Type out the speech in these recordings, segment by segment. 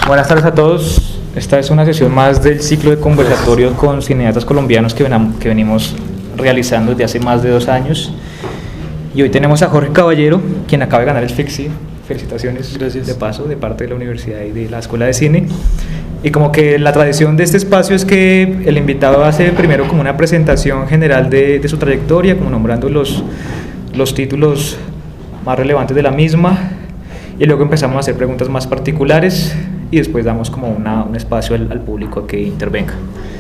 Buenas tardes a todos. Esta es una sesión más del ciclo de conversatorios con cineastas colombianos que venimos realizando desde hace más de 2 años. Y hoy tenemos a Jorge Caballero, quien acaba de ganar el FICSI. Felicitaciones. Gracias. De paso, de parte de la universidad y de la Escuela de Cine. Y como que la tradición de este espacio es que el invitado hace primero como una presentación general de su trayectoria, como nombrando los títulos más relevantes de la misma, y luego empezamos a hacer preguntas más particulares y después damos como un espacio al público a que intervenga.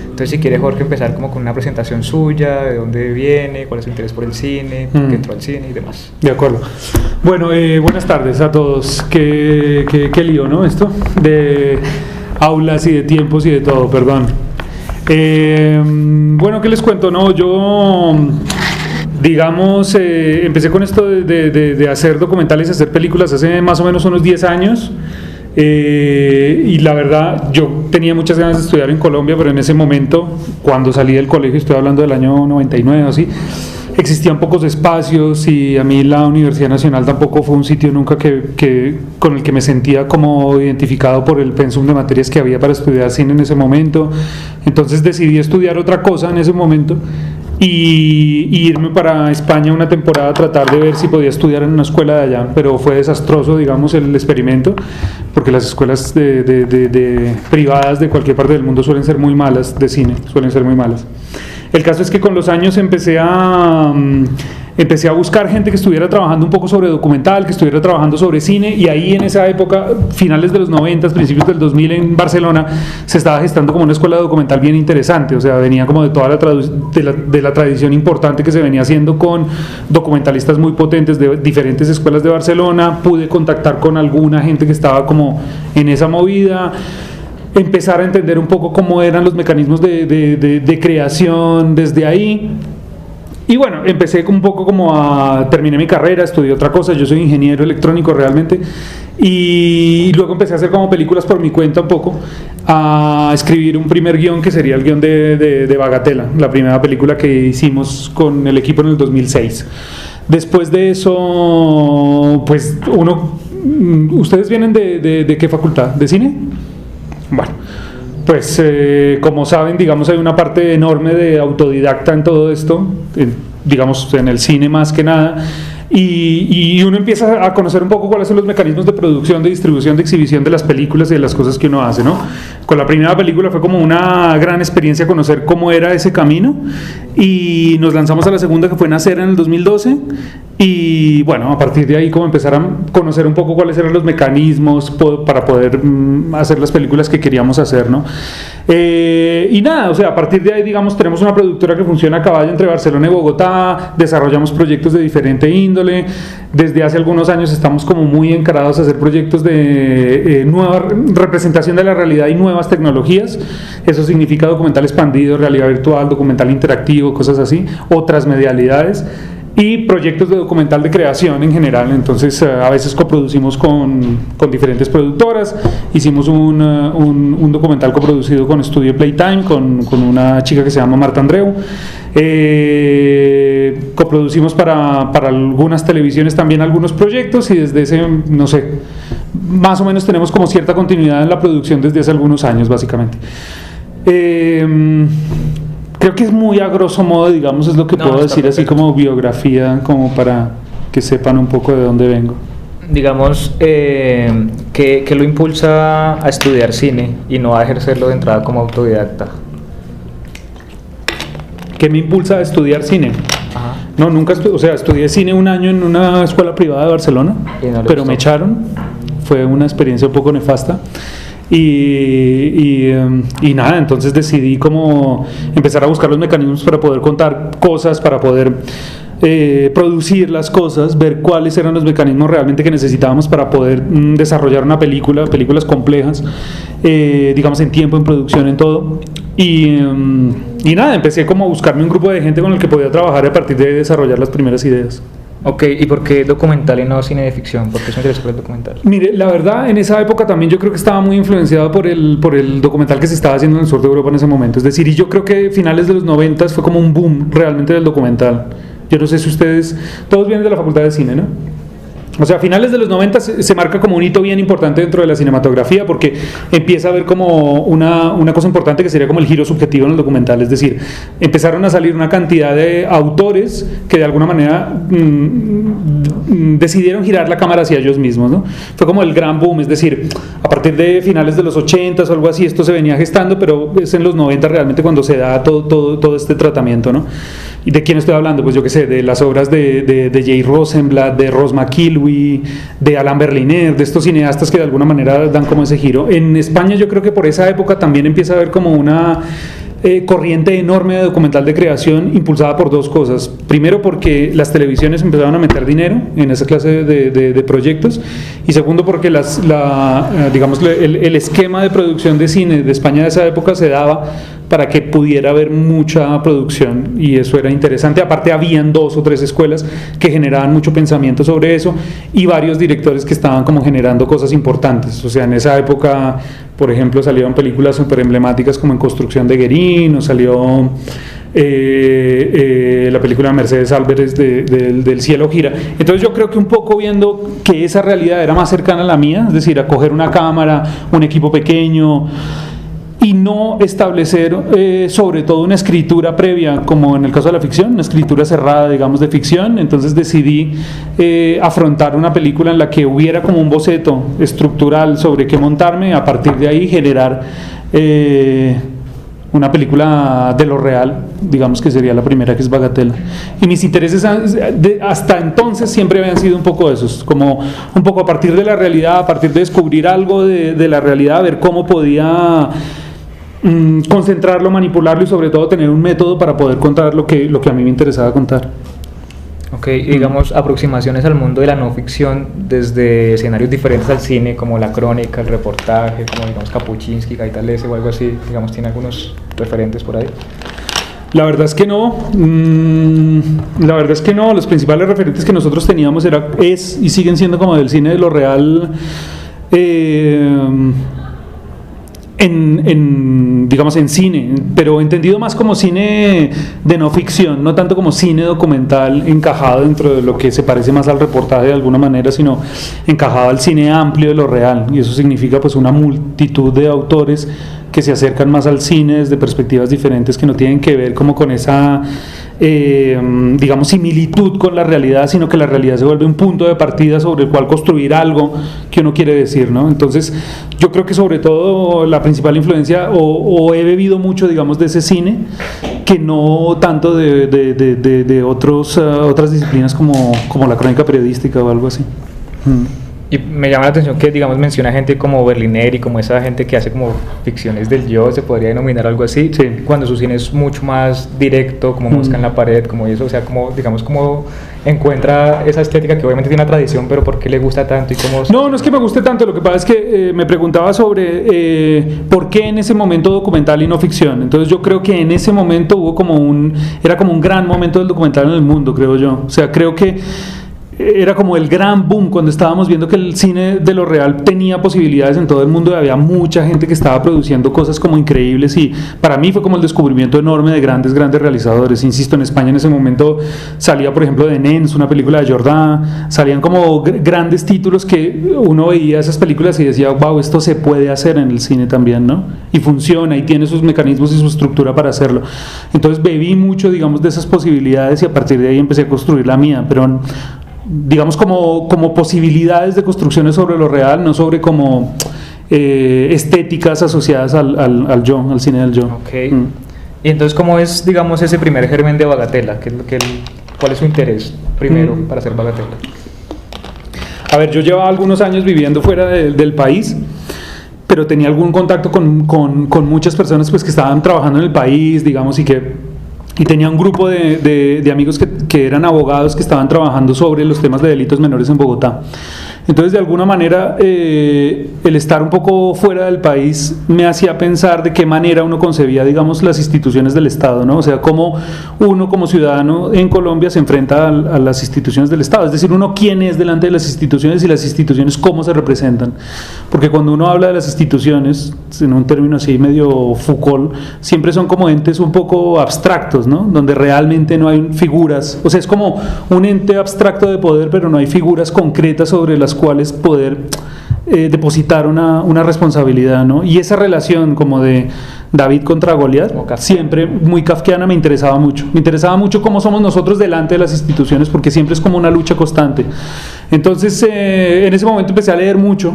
Entonces, si quiere, Jorge, empezar como con una presentación suya, de dónde viene, cuál es su interés por el cine, por qué entró al cine y demás. De acuerdo. Bueno, buenas tardes a todos. Qué lío, ¿no? Esto de aulas y de tiempos y de todo, perdón. Bueno, ¿qué les cuento? No, yo, digamos, empecé con esto de hacer documentales, hacer películas hace más o menos unos 10 años. Y la verdad, yo tenía muchas ganas de estudiar en Colombia, pero en ese momento, cuando salí del colegio, estoy hablando del año 99 o así, existían pocos espacios y a mí la Universidad Nacional tampoco fue un sitio nunca con el que me sentía como identificado por el pensum de materias que había para estudiar cine en ese momento. Entonces decidí estudiar otra cosa en ese momento y irme para España una temporada a tratar de ver si podía estudiar en una escuela de allá, pero fue desastroso, digamos, el experimento, porque las escuelas privadas de cualquier parte del mundo suelen ser muy malas, de cine, suelen ser muy malas. El caso es que con los años empecé a buscar gente que estuviera trabajando un poco sobre documental, que estuviera trabajando sobre cine, y ahí en esa época, finales de los 90, principios del 2000 en Barcelona, se estaba gestando como una escuela documental bien interesante. O sea, venía como de toda la tradición importante que se venía haciendo con documentalistas muy potentes de diferentes escuelas de Barcelona. Pude contactar con alguna gente que estaba como en esa movida, empezar a entender un poco cómo eran los mecanismos de creación desde ahí. Y bueno, empecé un poco terminé mi carrera, estudié otra cosa, yo soy ingeniero electrónico realmente, y luego empecé a hacer como películas por mi cuenta un poco, a escribir un primer guión que sería el guión de Bagatela, la primera película que hicimos con el equipo en el 2006. Después de eso, pues ¿ustedes vienen de qué facultad? ¿De cine? Bueno, pues como saben, digamos, hay una parte enorme de autodidacta en todo esto, digamos, en el cine más que nada, y uno empieza a conocer un poco cuáles son los mecanismos de producción, de distribución, de exhibición de las películas y de las cosas que uno hace, ¿no? Con la primera película fue como una gran experiencia conocer cómo era ese camino, y nos lanzamos a la segunda, que fue Nacer, en el 2012, y bueno, a partir de ahí como empezar a conocer un poco cuáles eran los mecanismos para poder hacer las películas que queríamos hacer, ¿no? Y nada, o sea, a partir de ahí, digamos, tenemos una productora que funciona a caballo entre Barcelona y Bogotá, desarrollamos proyectos de diferente índole. Desde hace algunos años estamos como muy encarados a hacer proyectos de nueva representación de la realidad y nuevas tecnologías. Eso significa documental expandido, realidad virtual, documental interactivo, cosas así, otras medialidades, y proyectos de documental de creación en general. Entonces a veces coproducimos con diferentes productoras. Hicimos un documental coproducido con Studio Playtime, con una chica que se llama Marta Andreu. Coproducimos para algunas televisiones también algunos proyectos, y desde ese, no sé, más o menos tenemos como cierta continuidad en la producción desde hace algunos años, básicamente. Creo que es muy a grosso modo, digamos, es lo que puedo decir, así como biografía, como para que sepan un poco de dónde vengo. Digamos, ¿qué lo impulsa a estudiar cine y no a ejercerlo de entrada como autodidacta? ¿Qué me impulsa a estudiar cine? Ajá. No, nunca estudié cine un año en una escuela privada de Barcelona, pero me echaron. Fue una experiencia un poco nefasta. Y nada, entonces decidí como empezar a buscar los mecanismos para poder contar cosas, para poder producir las cosas, ver cuáles eran los mecanismos realmente que necesitábamos para poder desarrollar una películas complejas, digamos, en tiempo, en producción, en todo. Y nada, empecé como a buscarme un grupo de gente con el que podía trabajar a partir de desarrollar las primeras ideas. Ok, ¿y por qué documental y no cine de ficción? ¿Por qué se interesa por el documental? Mire, la verdad, en esa época también yo creo que estaba muy influenciado por el documental que se estaba haciendo en el sur de Europa en ese momento. Es decir, y yo creo que finales de los 90 fue como un boom realmente del documental. Yo no sé si ustedes, todos vienen de la Facultad de Cine, ¿no? O sea, a finales de los 90 se marca como un hito bien importante dentro de la cinematografía, porque empieza a haber como una cosa importante que sería como el giro subjetivo en el documental. Es decir, empezaron a salir una cantidad de autores que de alguna manera decidieron girar la cámara hacia ellos mismos, ¿no? Fue como el gran boom, es decir, a partir de finales de los 80 o algo así, esto se venía gestando, pero es en los 90 realmente cuando se da todo este tratamiento, ¿no? ¿Y de quién estoy hablando? Pues yo qué sé, de las obras de Jay Rosenblatt, de Ross McElwee, de Alain Berliner, de estos cineastas que de alguna manera dan como ese giro. En España yo creo que por esa época también empieza a haber como una corriente enorme de documental de creación impulsada por dos cosas. Primero, porque las televisiones empezaron a meter dinero en esa clase de proyectos, y segundo, porque digamos, el esquema de producción de cine de España de esa época se daba para que pudiera haber mucha producción, y eso era interesante. Aparte habían 2 o 3 escuelas que generaban mucho pensamiento sobre eso, y varios directores que estaban como generando cosas importantes. O sea, en esa época, por ejemplo, salieron películas súper emblemáticas como En construcción de Guerín, o salió la película Mercedes Álvarez del Cielo gira. Entonces yo creo que un poco viendo que esa realidad era más cercana a la mía, es decir, a coger una cámara, un equipo pequeño, y no establecer sobre todo una escritura previa, como en el caso de la ficción, una escritura cerrada, digamos, de ficción. Entonces decidí afrontar una película en la que hubiera como un boceto estructural sobre qué montarme, a partir de ahí generar una película de lo real, digamos que sería la primera, que es Bagatela. Y mis intereses hasta entonces siempre habían sido un poco esos, como un poco a partir de la realidad, a partir de descubrir algo de la realidad, ver cómo podía concentrarlo, manipularlo y sobre todo tener un método para poder contar lo que a mí me interesaba contar. Ok, y digamos, aproximaciones al mundo de la no ficción desde escenarios diferentes al cine, como la crónica, el reportaje, como digamos Kapuczynski, Gaitalese o algo así, digamos, ¿tiene algunos referentes por ahí? La verdad es que no, los principales referentes que nosotros teníamos y siguen siendo como del cine de lo real, digamos en cine, pero entendido más como cine de no ficción, no tanto como cine documental encajado dentro de lo que se parece más al reportaje de alguna manera, sino encajado al cine amplio de lo real, y eso significa pues una multitud de autores que se acercan más al cine desde perspectivas diferentes, que no tienen que ver como con esa digamos similitud con la realidad, sino que la realidad se vuelve un punto de partida sobre el cual construir algo que uno quiere decir, ¿no? Entonces yo creo que sobre todo la principal influencia, o he bebido mucho, digamos, de ese cine, que no tanto de otras disciplinas como la crónica periodística o algo así. Y me llama la atención que, digamos, menciona gente como Berliner y como esa gente que hace como ficciones del yo, se podría denominar algo así, sí, cuando su cine es mucho más directo, como Mosca en la pared, como eso, o sea, como, digamos, como encuentra esa estética que obviamente tiene una tradición, pero ¿por qué le gusta tanto? Y cómo... No es que me guste tanto, lo que pasa es que me preguntaba sobre por qué en ese momento documental y no ficción. Entonces yo creo que en ese momento era como un gran momento del documental en el mundo, creo yo. O sea, creo que era como el gran boom cuando estábamos viendo que el cine de lo real tenía posibilidades en todo el mundo, y había mucha gente que estaba produciendo cosas como increíbles, y para mí fue como el descubrimiento enorme de grandes realizadores. Insisto, en España en ese momento salía, por ejemplo, de Nens, una película de Jordán, salían como grandes títulos que uno veía esas películas y decía, wow, esto se puede hacer en el cine también, ¿no? Y funciona, y tiene sus mecanismos y su estructura para hacerlo. Entonces bebí mucho, digamos, de esas posibilidades, y a partir de ahí empecé a construir la mía, pero digamos como posibilidades de construcciones sobre lo real, no sobre como estéticas asociadas al yo, al cine del yo. Okay. Y entonces, ¿cómo es, digamos, ese primer germen de Bagatela? ¿Cuál es su interés primero para hacer Bagatela? A ver, yo llevaba algunos años viviendo fuera del país, pero tenía algún contacto con muchas personas pues que estaban trabajando en el país, digamos, y tenía un grupo de amigos que eran abogados que estaban trabajando sobre los temas de delitos menores en Bogotá. Entonces, de alguna manera, el estar un poco fuera del país me hacía pensar de qué manera uno concebía, digamos, las instituciones del Estado, ¿no? O sea, cómo uno como ciudadano en Colombia se enfrenta a las instituciones del Estado. Es decir, uno quién es delante de las instituciones y las instituciones cómo se representan. Porque cuando uno habla de las instituciones, en un término así medio Foucault, siempre son como entes un poco abstractos, ¿no? Donde realmente no hay figuras. O sea, es como un ente abstracto de poder, pero no hay figuras concretas sobre las cuales poder depositar una responsabilidad, ¿no? Y esa relación como de David contra Goliat, siempre muy kafkiana, me interesaba mucho. Me interesaba mucho cómo somos nosotros delante de las instituciones, porque siempre es como una lucha constante. Entonces, en ese momento empecé a leer mucho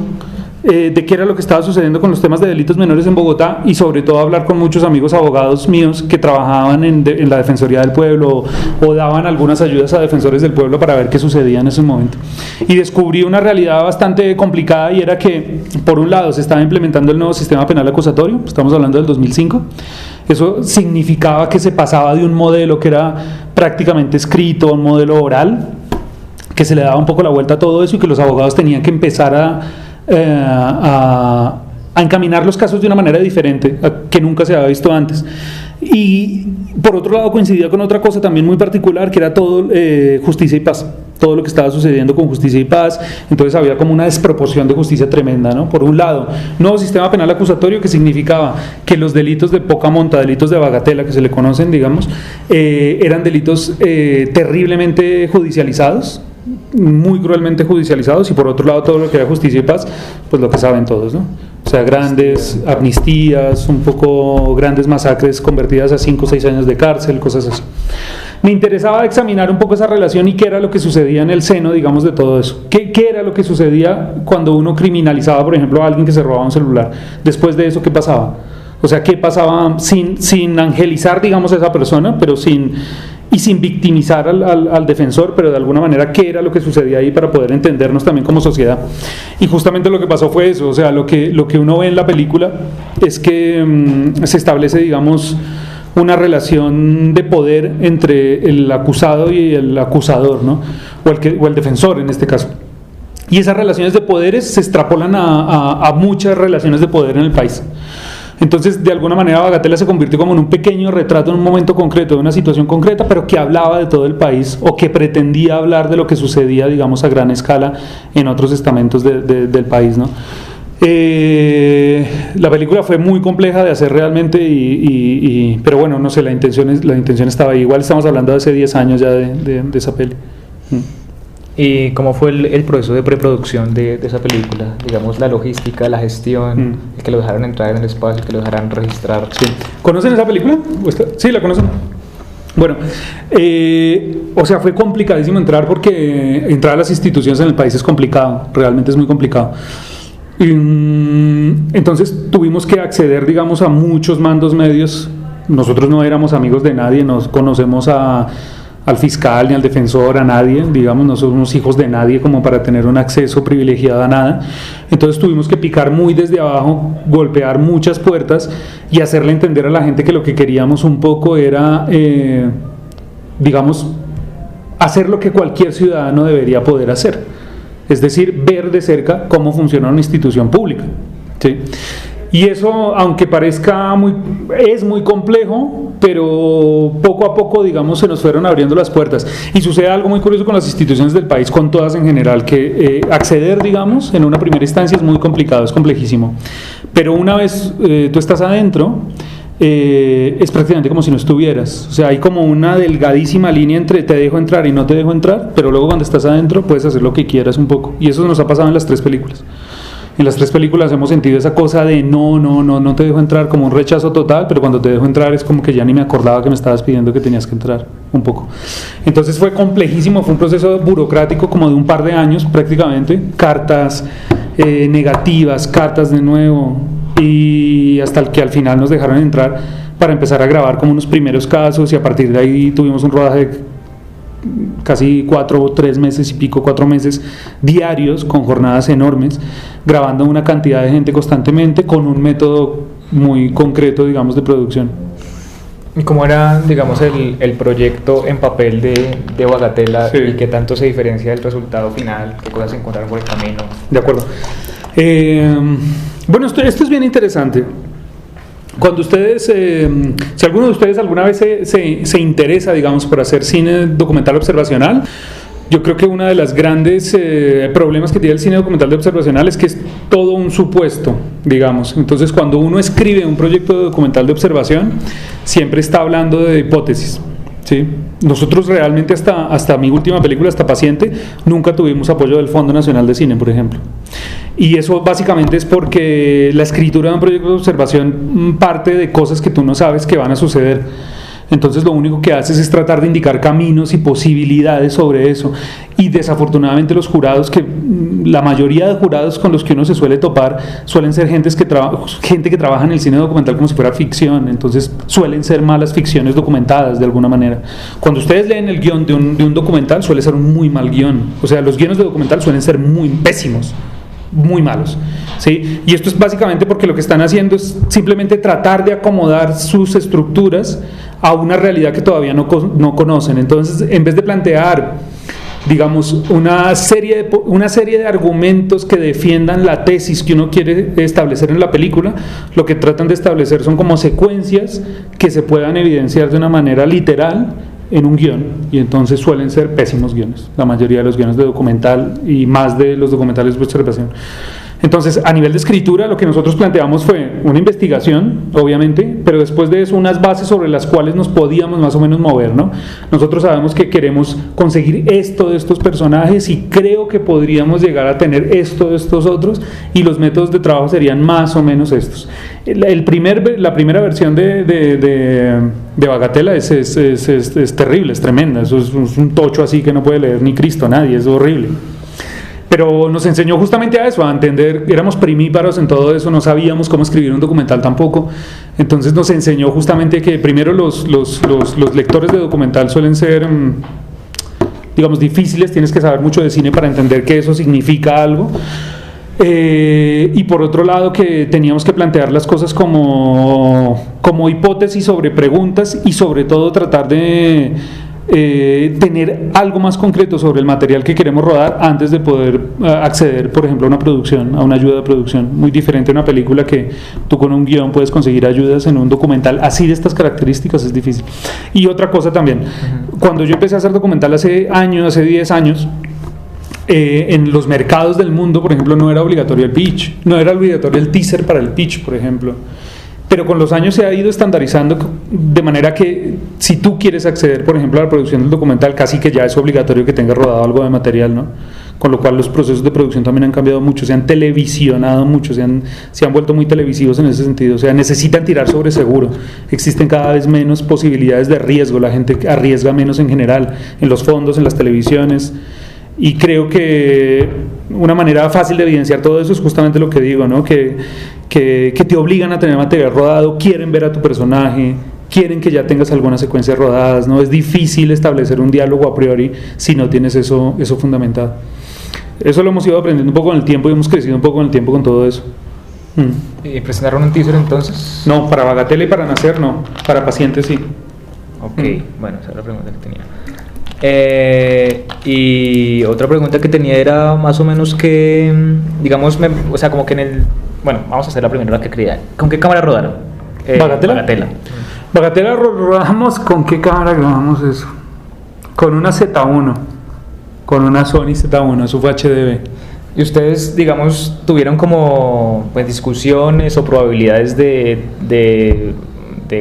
de qué era lo que estaba sucediendo con los temas de delitos menores en Bogotá, y sobre todo hablar con muchos amigos abogados míos que trabajaban en la Defensoría del Pueblo o daban algunas ayudas a defensores del pueblo para ver qué sucedía en ese momento. Y descubrí una realidad bastante complicada, y era que, por un lado, se estaba implementando el nuevo sistema penal acusatorio, estamos hablando del 2005. Eso significaba que se pasaba de un modelo que era prácticamente escrito a un modelo oral, que se le daba un poco la vuelta a todo eso, y que los abogados tenían que empezar a encaminar los casos de una manera diferente que nunca se había visto antes. Y por otro lado coincidía con otra cosa también muy particular, que era todo justicia y paz, todo lo que estaba sucediendo con justicia y paz. Entonces había como una desproporción de justicia tremenda, ¿no? Por un lado, nuevo sistema penal acusatorio, que significaba que los delitos de poca monta, delitos de bagatela que se le conocen, digamos, eran delitos terriblemente judicializados, muy cruelmente judicializados, y por otro lado todo lo que era justicia y paz, pues lo que saben todos, ¿no? O sea, grandes amnistías, un poco grandes masacres convertidas a 5 o 6 años de cárcel, cosas así. Me interesaba examinar un poco esa relación y qué era lo que sucedía en el seno, digamos, de todo eso. ¿Qué era lo que sucedía cuando uno criminalizaba, por ejemplo, a alguien que se robaba un celular? Después de eso, ¿qué pasaba? O sea, ¿qué pasaba sin angelizar, digamos, a esa persona, pero sin victimizar al defensor, pero de alguna manera qué era lo que sucedía ahí para poder entendernos también como sociedad? Y justamente lo que pasó fue eso. O sea, lo que uno ve en la película es que se establece, digamos, una relación de poder entre el acusado y el acusador, ¿no? O el defensor en este caso. Y esas relaciones de poderes se extrapolan a muchas relaciones de poder en el país. Entonces, de alguna manera, Bagatela se convirtió como en un pequeño retrato en un momento concreto, de una situación concreta, pero que hablaba de todo el país, o que pretendía hablar de lo que sucedía, digamos, a gran escala en otros estamentos del país, ¿no? La película fue muy compleja de hacer realmente, pero bueno, no sé, la intención estaba ahí. Igual estamos hablando de hace 10 años ya de esa peli. ¿Y cómo fue el proceso de preproducción de esa película? Digamos, la logística, la gestión, el que lo dejaran entrar en el espacio, el que lo dejaran registrar. Sí. ¿Conocen esa película? Sí, la conocen. Bueno, o sea, fue complicadísimo entrar, porque entrar a las instituciones en el país es complicado, realmente es muy complicado. Entonces tuvimos que acceder, digamos, a muchos mandos medios. Nosotros no éramos amigos de nadie, no conocemos al fiscal ni al defensor, a nadie, digamos, no somos hijos de nadie como para tener un acceso privilegiado a nada. Entonces tuvimos que picar muy desde abajo, golpear muchas puertas y hacerle entender a la gente que lo que queríamos un poco era, digamos, hacer lo que cualquier ciudadano debería poder hacer, es decir, ver de cerca cómo funciona una institución pública, ¿sí? Y eso, aunque parezca es muy complejo, pero poco a poco, digamos, se nos fueron abriendo las puertas. Y sucede algo muy curioso con las instituciones del país, con todas en general, que acceder, digamos, en una primera instancia es muy complicado, es complejísimo. Pero una vez tú estás adentro, es prácticamente como si no estuvieras. O sea, hay como una delgadísima línea entre te dejo entrar y no te dejo entrar, pero luego cuando estás adentro puedes hacer lo que quieras un poco. Y eso nos ha pasado en las 3 películas. En las 3 películas hemos sentido esa cosa de no te dejo entrar, como un rechazo total, pero cuando te dejo entrar es como que ya ni me acordaba que me estabas pidiendo que tenías que entrar, un poco. Entonces fue complejísimo, fue un proceso burocrático como de un par de años prácticamente, cartas negativas, cartas de nuevo, y hasta el que al final nos dejaron entrar para empezar a grabar como unos primeros casos, y a partir de ahí tuvimos un rodaje de casi 4 meses diarios, con jornadas enormes, grabando una cantidad de gente constantemente, con un método muy concreto, digamos, de producción. ¿Y cómo era, digamos, el proyecto en papel de Bagatela Sí. y qué tanto se diferencia del resultado final? ¿Qué cosas se encontraron por el camino? De acuerdo. Bueno, esto es bien interesante. Cuando ustedes, si alguno de ustedes alguna vez se interesa, digamos, por hacer cine documental observacional, yo creo que uno de los grandes problemas que tiene el cine documental de observacional es que es todo un supuesto, digamos. Entonces, cuando uno escribe un proyecto de documental de observación, siempre está hablando de hipótesis, ¿sí? Nosotros realmente hasta mi última película, hasta Paciente, nunca tuvimos apoyo del Fondo Nacional de Cine, por ejemplo. Y eso básicamente es porque la escritura de un proyecto de observación parte de cosas que tú no sabes que van a suceder. Entonces lo único que haces es tratar de indicar caminos y posibilidades sobre eso. Y desafortunadamente los jurados, que la mayoría de jurados con los que uno se suele topar suelen ser gente que trabaja en el cine documental como si fuera ficción. Entonces suelen ser malas ficciones documentadas de alguna manera. Cuando ustedes leen el guión de un documental, suele ser un muy mal guión. O sea, los guiones de documental suelen ser muy pésimos, muy malos, ¿sí? Y esto es básicamente porque lo que están haciendo es simplemente tratar de acomodar sus estructuras a una realidad que todavía no conocen. Entonces, en vez de plantear, digamos, una serie de argumentos que defiendan la tesis que uno quiere establecer en la película, lo que tratan de establecer son como secuencias que se puedan evidenciar de una manera literal en un guión, y entonces suelen ser pésimos guiones, la mayoría de los guiones de documental y más de los documentales de observación. Entonces, a nivel de escritura, lo que nosotros planteamos fue una investigación, obviamente, pero después de eso unas bases sobre las cuales nos podíamos más o menos mover, ¿no? Nosotros sabemos que queremos conseguir esto de estos personajes y creo que podríamos llegar a tener esto de estos otros, y los métodos de trabajo serían más o menos estos. La primera versión de Bagatela es terrible, es tremenda, eso es un tocho así que no puede leer ni Cristo, nadie, es horrible. Pero nos enseñó justamente a eso, a entender, éramos primíparos en todo eso, no sabíamos cómo escribir un documental tampoco. Entonces nos enseñó justamente que primero los lectores de documental suelen ser, digamos, difíciles, tienes que saber mucho de cine para entender que eso significa algo. Y por otro lado, que teníamos que plantear las cosas como hipótesis sobre preguntas, y sobre todo tratar de tener algo más concreto sobre el material que queremos rodar antes de poder acceder, por ejemplo, a una producción, a una ayuda de producción. Muy diferente a una película, que tú con un guión puedes conseguir ayudas. En un documental así de estas características es difícil. Y otra cosa también, cuando yo empecé a hacer documental hace 10 años, en los mercados del mundo, por ejemplo, no era obligatorio el pitch, no era obligatorio el teaser para el pitch, por ejemplo. Pero con los años se ha ido estandarizando de manera que si tú quieres acceder, por ejemplo, a la producción del documental, casi que ya es obligatorio que tengas rodado algo de material, ¿no? Con lo cual los procesos de producción también han cambiado mucho, se han televisionado mucho, se han vuelto muy televisivos en ese sentido. O sea, necesitan tirar sobre seguro, existen cada vez menos posibilidades de riesgo, la gente arriesga menos en general, en los fondos, en las televisiones. Y creo que una manera fácil de evidenciar todo eso es justamente lo que digo, ¿no? Que te obligan a tener material rodado, quieren ver a tu personaje, quieren que ya tengas algunas secuencias rodadas, ¿no? Es difícil establecer un diálogo a priori si no tienes eso fundamentado. Eso lo hemos ido aprendiendo un poco con el tiempo, y hemos crecido un poco con el tiempo con todo eso. ¿Y presentaron un teaser entonces? No, para Bagatela y para Nacer no, para Paciente sí. Ok, bueno, esa es la pregunta que tenía. Y otra pregunta que tenía era más o menos que, digamos, o sea, como que bueno, vamos a hacer la primera, la que quería. ¿Con qué cámara rodaron? Bagatela. Bagatela rodamos, ¿con qué cámara grabamos eso? Con una Z1, con una Sony Z1, eso fue HDB. ¿Y ustedes, digamos, tuvieron como pues discusiones o probabilidades de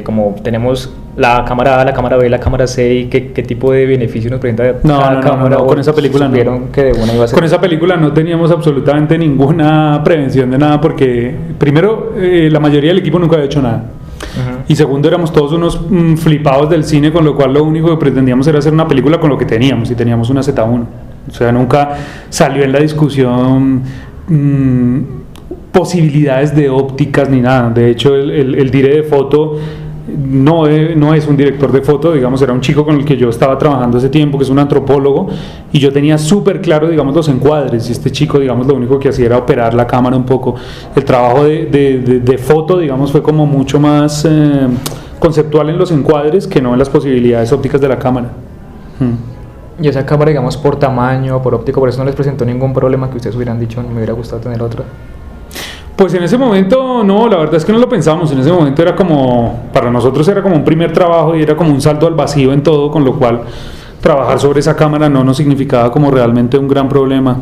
como tenemos la cámara A, la cámara B, la cámara C, y qué tipo de beneficio nos presenta cada cámara? No, con esa película no. Que de una iba a ser. Con esa película no teníamos absolutamente ninguna prevención de nada, porque primero la mayoría del equipo nunca había hecho nada. Y segundo, éramos todos unos flipados del cine, con lo cual lo único que pretendíamos era hacer una película con lo que teníamos, y teníamos una Z1. O sea, nunca salió en la discusión posibilidades de ópticas ni nada. De hecho, el dire de foto no es un director de foto, digamos, era un chico con el que yo estaba trabajando hace tiempo, que es un antropólogo, y yo tenía súper claro, digamos, los encuadres, y este chico, digamos, lo único que hacía era operar la cámara un poco. El trabajo de foto, digamos, fue como mucho más conceptual en los encuadres que no en las posibilidades ópticas de la cámara. Y esa cámara, digamos, por tamaño, por óptico, por eso no les presentó ningún problema que ustedes hubieran dicho, me hubiera gustado tener otra. Pues en ese momento no, la verdad es que no lo pensamos. En ese momento era como, para nosotros era como un primer trabajo y era como un salto al vacío en todo, con lo cual trabajar sobre esa cámara no nos significaba como realmente un gran problema.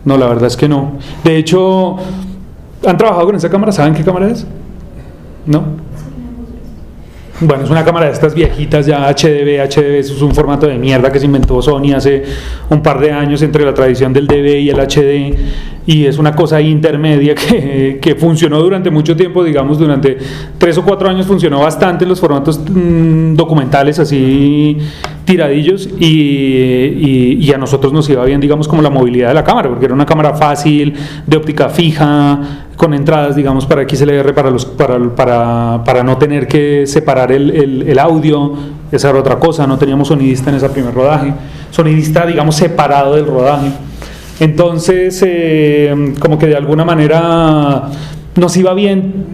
No, la verdad es que no. De hecho, ¿han trabajado con esa cámara? ¿Saben qué cámara es? ¿No? Bueno, es una cámara de estas viejitas ya HDB eso es un formato de mierda que se inventó Sony hace un par de años entre la tradición del DV y el HD, y es una cosa intermedia que funcionó durante mucho tiempo, digamos durante 3 o 4 años funcionó bastante en los formatos documentales así tiradillos, y a nosotros nos iba bien, digamos, como la movilidad de la cámara, porque era una cámara fácil, de óptica fija, con entradas, digamos, para XLR, para no tener que separar el audio. Esa era otra cosa, no teníamos sonidista en ese primer rodaje, sonidista, digamos, separado del rodaje. Entonces, como que de alguna manera nos iba bien,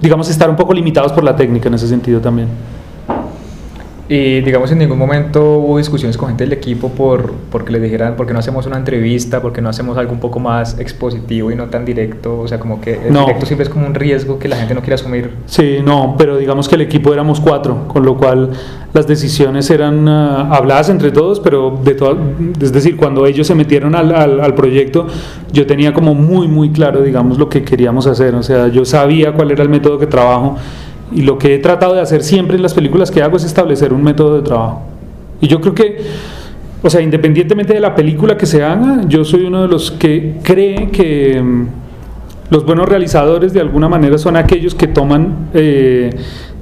digamos, estar un poco limitados por la técnica en ese sentido también. Y digamos, en ningún momento hubo discusiones con gente del equipo porque les dijeran, ¿por qué no hacemos una entrevista? ¿Por qué no hacemos algo un poco más expositivo y no tan directo? O sea, como que el directo siempre es como un riesgo que la gente no quiere asumir. Sí, no, pero digamos que el equipo éramos 4, con lo cual las decisiones eran habladas entre todos, pero es decir, cuando ellos se metieron al proyecto, yo tenía como muy claro, digamos, lo que queríamos hacer. O sea, yo sabía cuál era el método que trabajo. Y lo que he tratado de hacer siempre en las películas que hago es establecer un método de trabajo. Y yo creo que, o sea, independientemente de la película que se haga, yo soy uno de los que cree que los buenos realizadores de alguna manera son aquellos que toman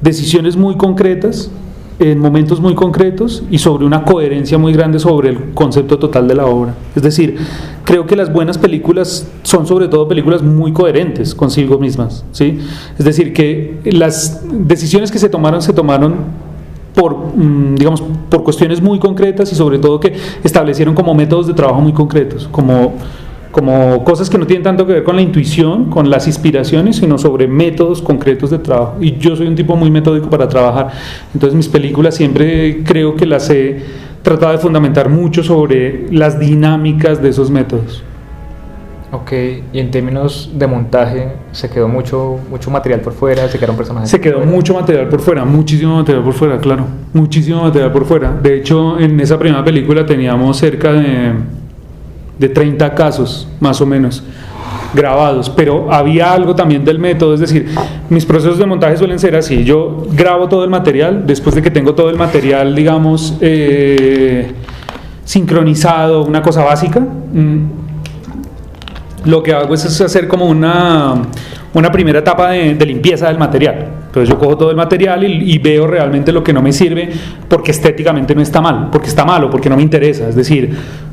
decisiones muy concretas, en momentos muy concretos y sobre una coherencia muy grande sobre el concepto total de la obra. Es decir, creo que las buenas películas son sobre todo películas muy coherentes consigo mismas, ¿sí? Es decir, que las decisiones que se tomaron por, digamos, por cuestiones muy concretas y sobre todo que establecieron como métodos de trabajo muy concretos, como cosas que no tienen tanto que ver con la intuición, con las inspiraciones, sino sobre métodos concretos de trabajo. Y yo soy un tipo muy metódico para trabajar, entonces mis películas siempre creo que las he tratado de fundamentar mucho sobre las dinámicas de esos métodos. Ok, y en términos de montaje, ¿se quedó mucho material por fuera? ¿Se quedaron personajes? Se quedó mucho material por fuera, muchísimo material por fuera, claro, muchísimo material por fuera. De hecho, en esa primera película teníamos cerca de 30 casos, más o menos, grabados, pero había algo también del método, es decir, mis procesos de montaje suelen ser así: yo grabo todo el material, después de que tengo todo el material, digamos, sincronizado, una cosa básica, lo que hago es hacer como una primera etapa de limpieza del material. Entonces yo cojo todo el material y veo realmente lo que no me sirve, porque estéticamente no está mal, porque está malo, porque no me interesa. Es decir,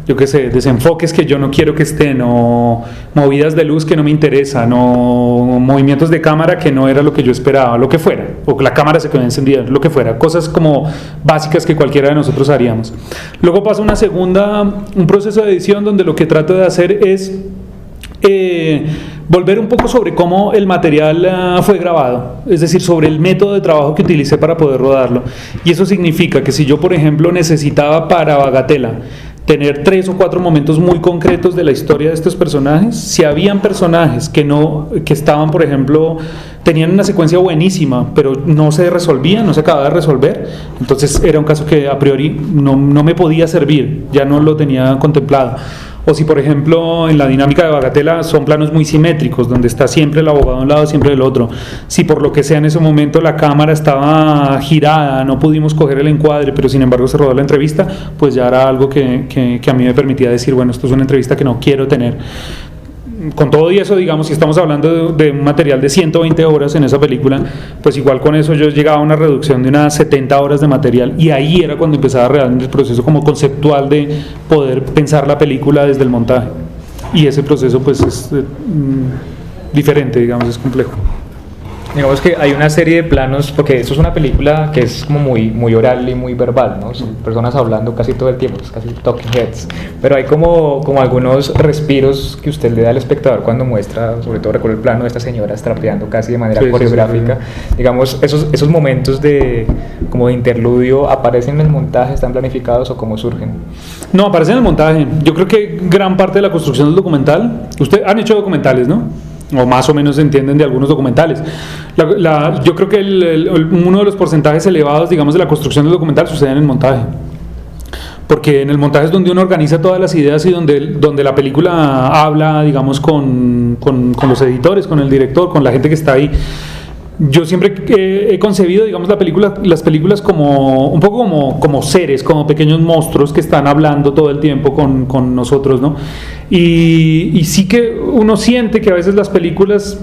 yo qué sé, desenfoques que yo no quiero que estén, o movidas de luz que no me interesan, o movimientos de cámara que no era lo que yo esperaba, lo que fuera, o que la cámara se quedó encendida, lo que fuera, cosas como básicas que cualquiera de nosotros haríamos. Luego pasa un proceso de edición donde lo que trato de hacer es volver un poco sobre cómo el material fue grabado, es decir, sobre el método de trabajo que utilicé para poder rodarlo. Y eso significa que si yo, por ejemplo, necesitaba para Bagatela tener 3 o 4 momentos muy concretos de la historia de estos personajes, si habían personajes que estaban, por ejemplo, tenían una secuencia buenísima, pero no se resolvía, no se acababa de resolver, entonces era un caso que a priori no me podía servir, ya no lo tenía contemplado. O si, por ejemplo, en la dinámica de Bagatela son planos muy simétricos, donde está siempre el abogado de un lado, siempre del otro. Si por lo que sea en ese momento la cámara estaba girada, no pudimos coger el encuadre, pero sin embargo se rodó la entrevista, pues ya era algo que a mí me permitía decir, bueno, esto es una entrevista que no quiero tener. Con todo y eso, digamos, si estamos hablando de un material de 120 horas en esa película, pues igual con eso yo llegaba a una reducción de unas 70 horas de material, y ahí era cuando empezaba realmente el proceso como conceptual de poder pensar la película desde el montaje, y ese proceso pues es diferente, digamos, es complejo. Digamos que hay una serie de planos, porque esto es una película que es como muy oral y muy verbal, ¿no? Son personas hablando casi todo el tiempo, es casi talking heads, pero hay como algunos respiros que usted le da al espectador cuando muestra, sobre todo recuerdo el plano de esta señora trapeando casi de manera coreográfica. Sí. Digamos, esos momentos como de interludio, ¿aparecen en el montaje, están planificados o cómo surgen? No, aparecen en el montaje. Yo creo que gran parte de la construcción del documental, ustedes han hecho documentales, ¿no? O más o menos se entienden de algunos documentales. Yo creo que uno de los porcentajes elevados, digamos, de la construcción del documental sucede en el montaje. Porque en el montaje es donde uno organiza todas las ideas y donde la película habla, digamos, con los editores, con el director, con la gente que está ahí. Yo siempre he concebido, digamos, las películas como un poco como seres, como pequeños monstruos que están hablando todo el tiempo con nosotros, ¿no? Y sí que uno siente que a veces las películas,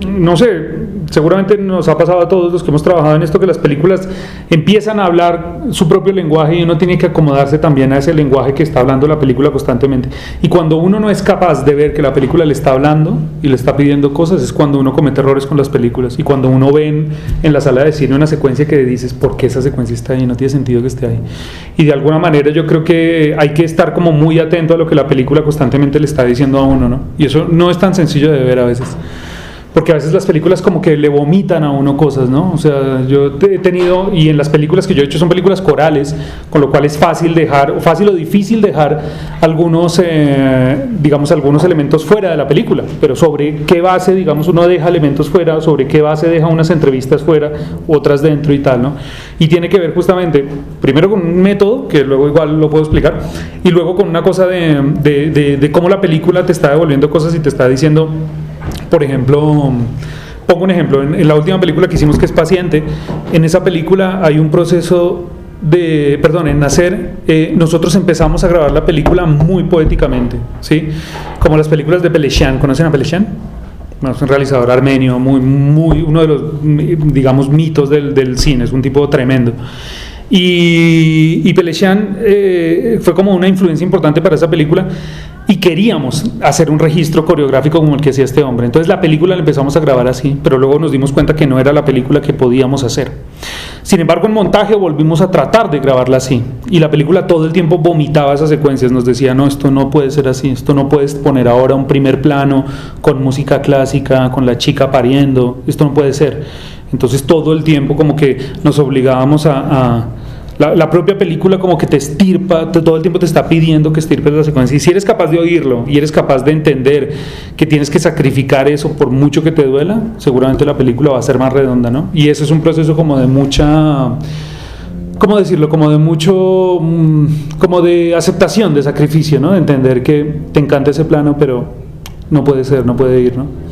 no sé, seguramente nos ha pasado a todos los que hemos trabajado en esto, que las películas empiezan a hablar su propio lenguaje y uno tiene que acomodarse también a ese lenguaje que está hablando la película constantemente. Y cuando uno no es capaz de ver que la película le está hablando y le está pidiendo cosas, es cuando uno comete errores con las películas. Y cuando uno ve en la sala de cine una secuencia que dices, ¿por qué esa secuencia está ahí? No tiene sentido que esté ahí. Y de alguna manera yo creo que hay que estar como muy atento a lo que la película constantemente le está diciendo a uno, ¿no? Y eso no es tan sencillo de ver a veces. Porque a veces las películas como que le vomitan a uno cosas, ¿no? O sea, yo he tenido, y en las películas que yo he hecho son películas corales, con lo cual es fácil o difícil dejar algunos elementos fuera de la película, pero sobre qué base, digamos, uno deja elementos fuera, sobre qué base deja unas entrevistas fuera, otras dentro y tal, ¿no? Y tiene que ver justamente, primero con un método, que luego igual lo puedo explicar, y luego con una cosa de cómo la película te está devolviendo cosas y te está diciendo. Por ejemplo, pongo un ejemplo, en la última película que hicimos, que es Paciente, en esa película hay un proceso en Nacer, nosotros empezamos a grabar la película muy poéticamente, ¿sí? Como las películas de Peleshan. ¿Conocen a Peleshan? Bueno, es un realizador armenio, uno de los, digamos, mitos del cine, es un tipo tremendo. Y Peleshan fue como una influencia importante para esa película. Y queríamos hacer un registro coreográfico como el que hacía este hombre. Entonces la película la empezamos a grabar así, pero luego nos dimos cuenta que no era la película que podíamos hacer. Sin embargo, en montaje volvimos a tratar de grabarla así. Y la película todo el tiempo vomitaba esas secuencias. Nos decía, no, esto no puede ser así. Esto no puedes poner ahora un primer plano con música clásica, con la chica pariendo. Esto no puede ser. Entonces todo el tiempo como que nos obligábamos la propia película como que te estirpa, todo el tiempo te está pidiendo que estirpes la secuencia. Y si eres capaz de oírlo y eres capaz de entender que tienes que sacrificar eso por mucho que te duela, seguramente la película va a ser más redonda, ¿no? Y eso es un proceso como de mucha, ¿cómo decirlo? Como de mucho, como de aceptación, de sacrificio, ¿no? De entender que te encanta ese plano, pero no puede ser, no puede ir, ¿no?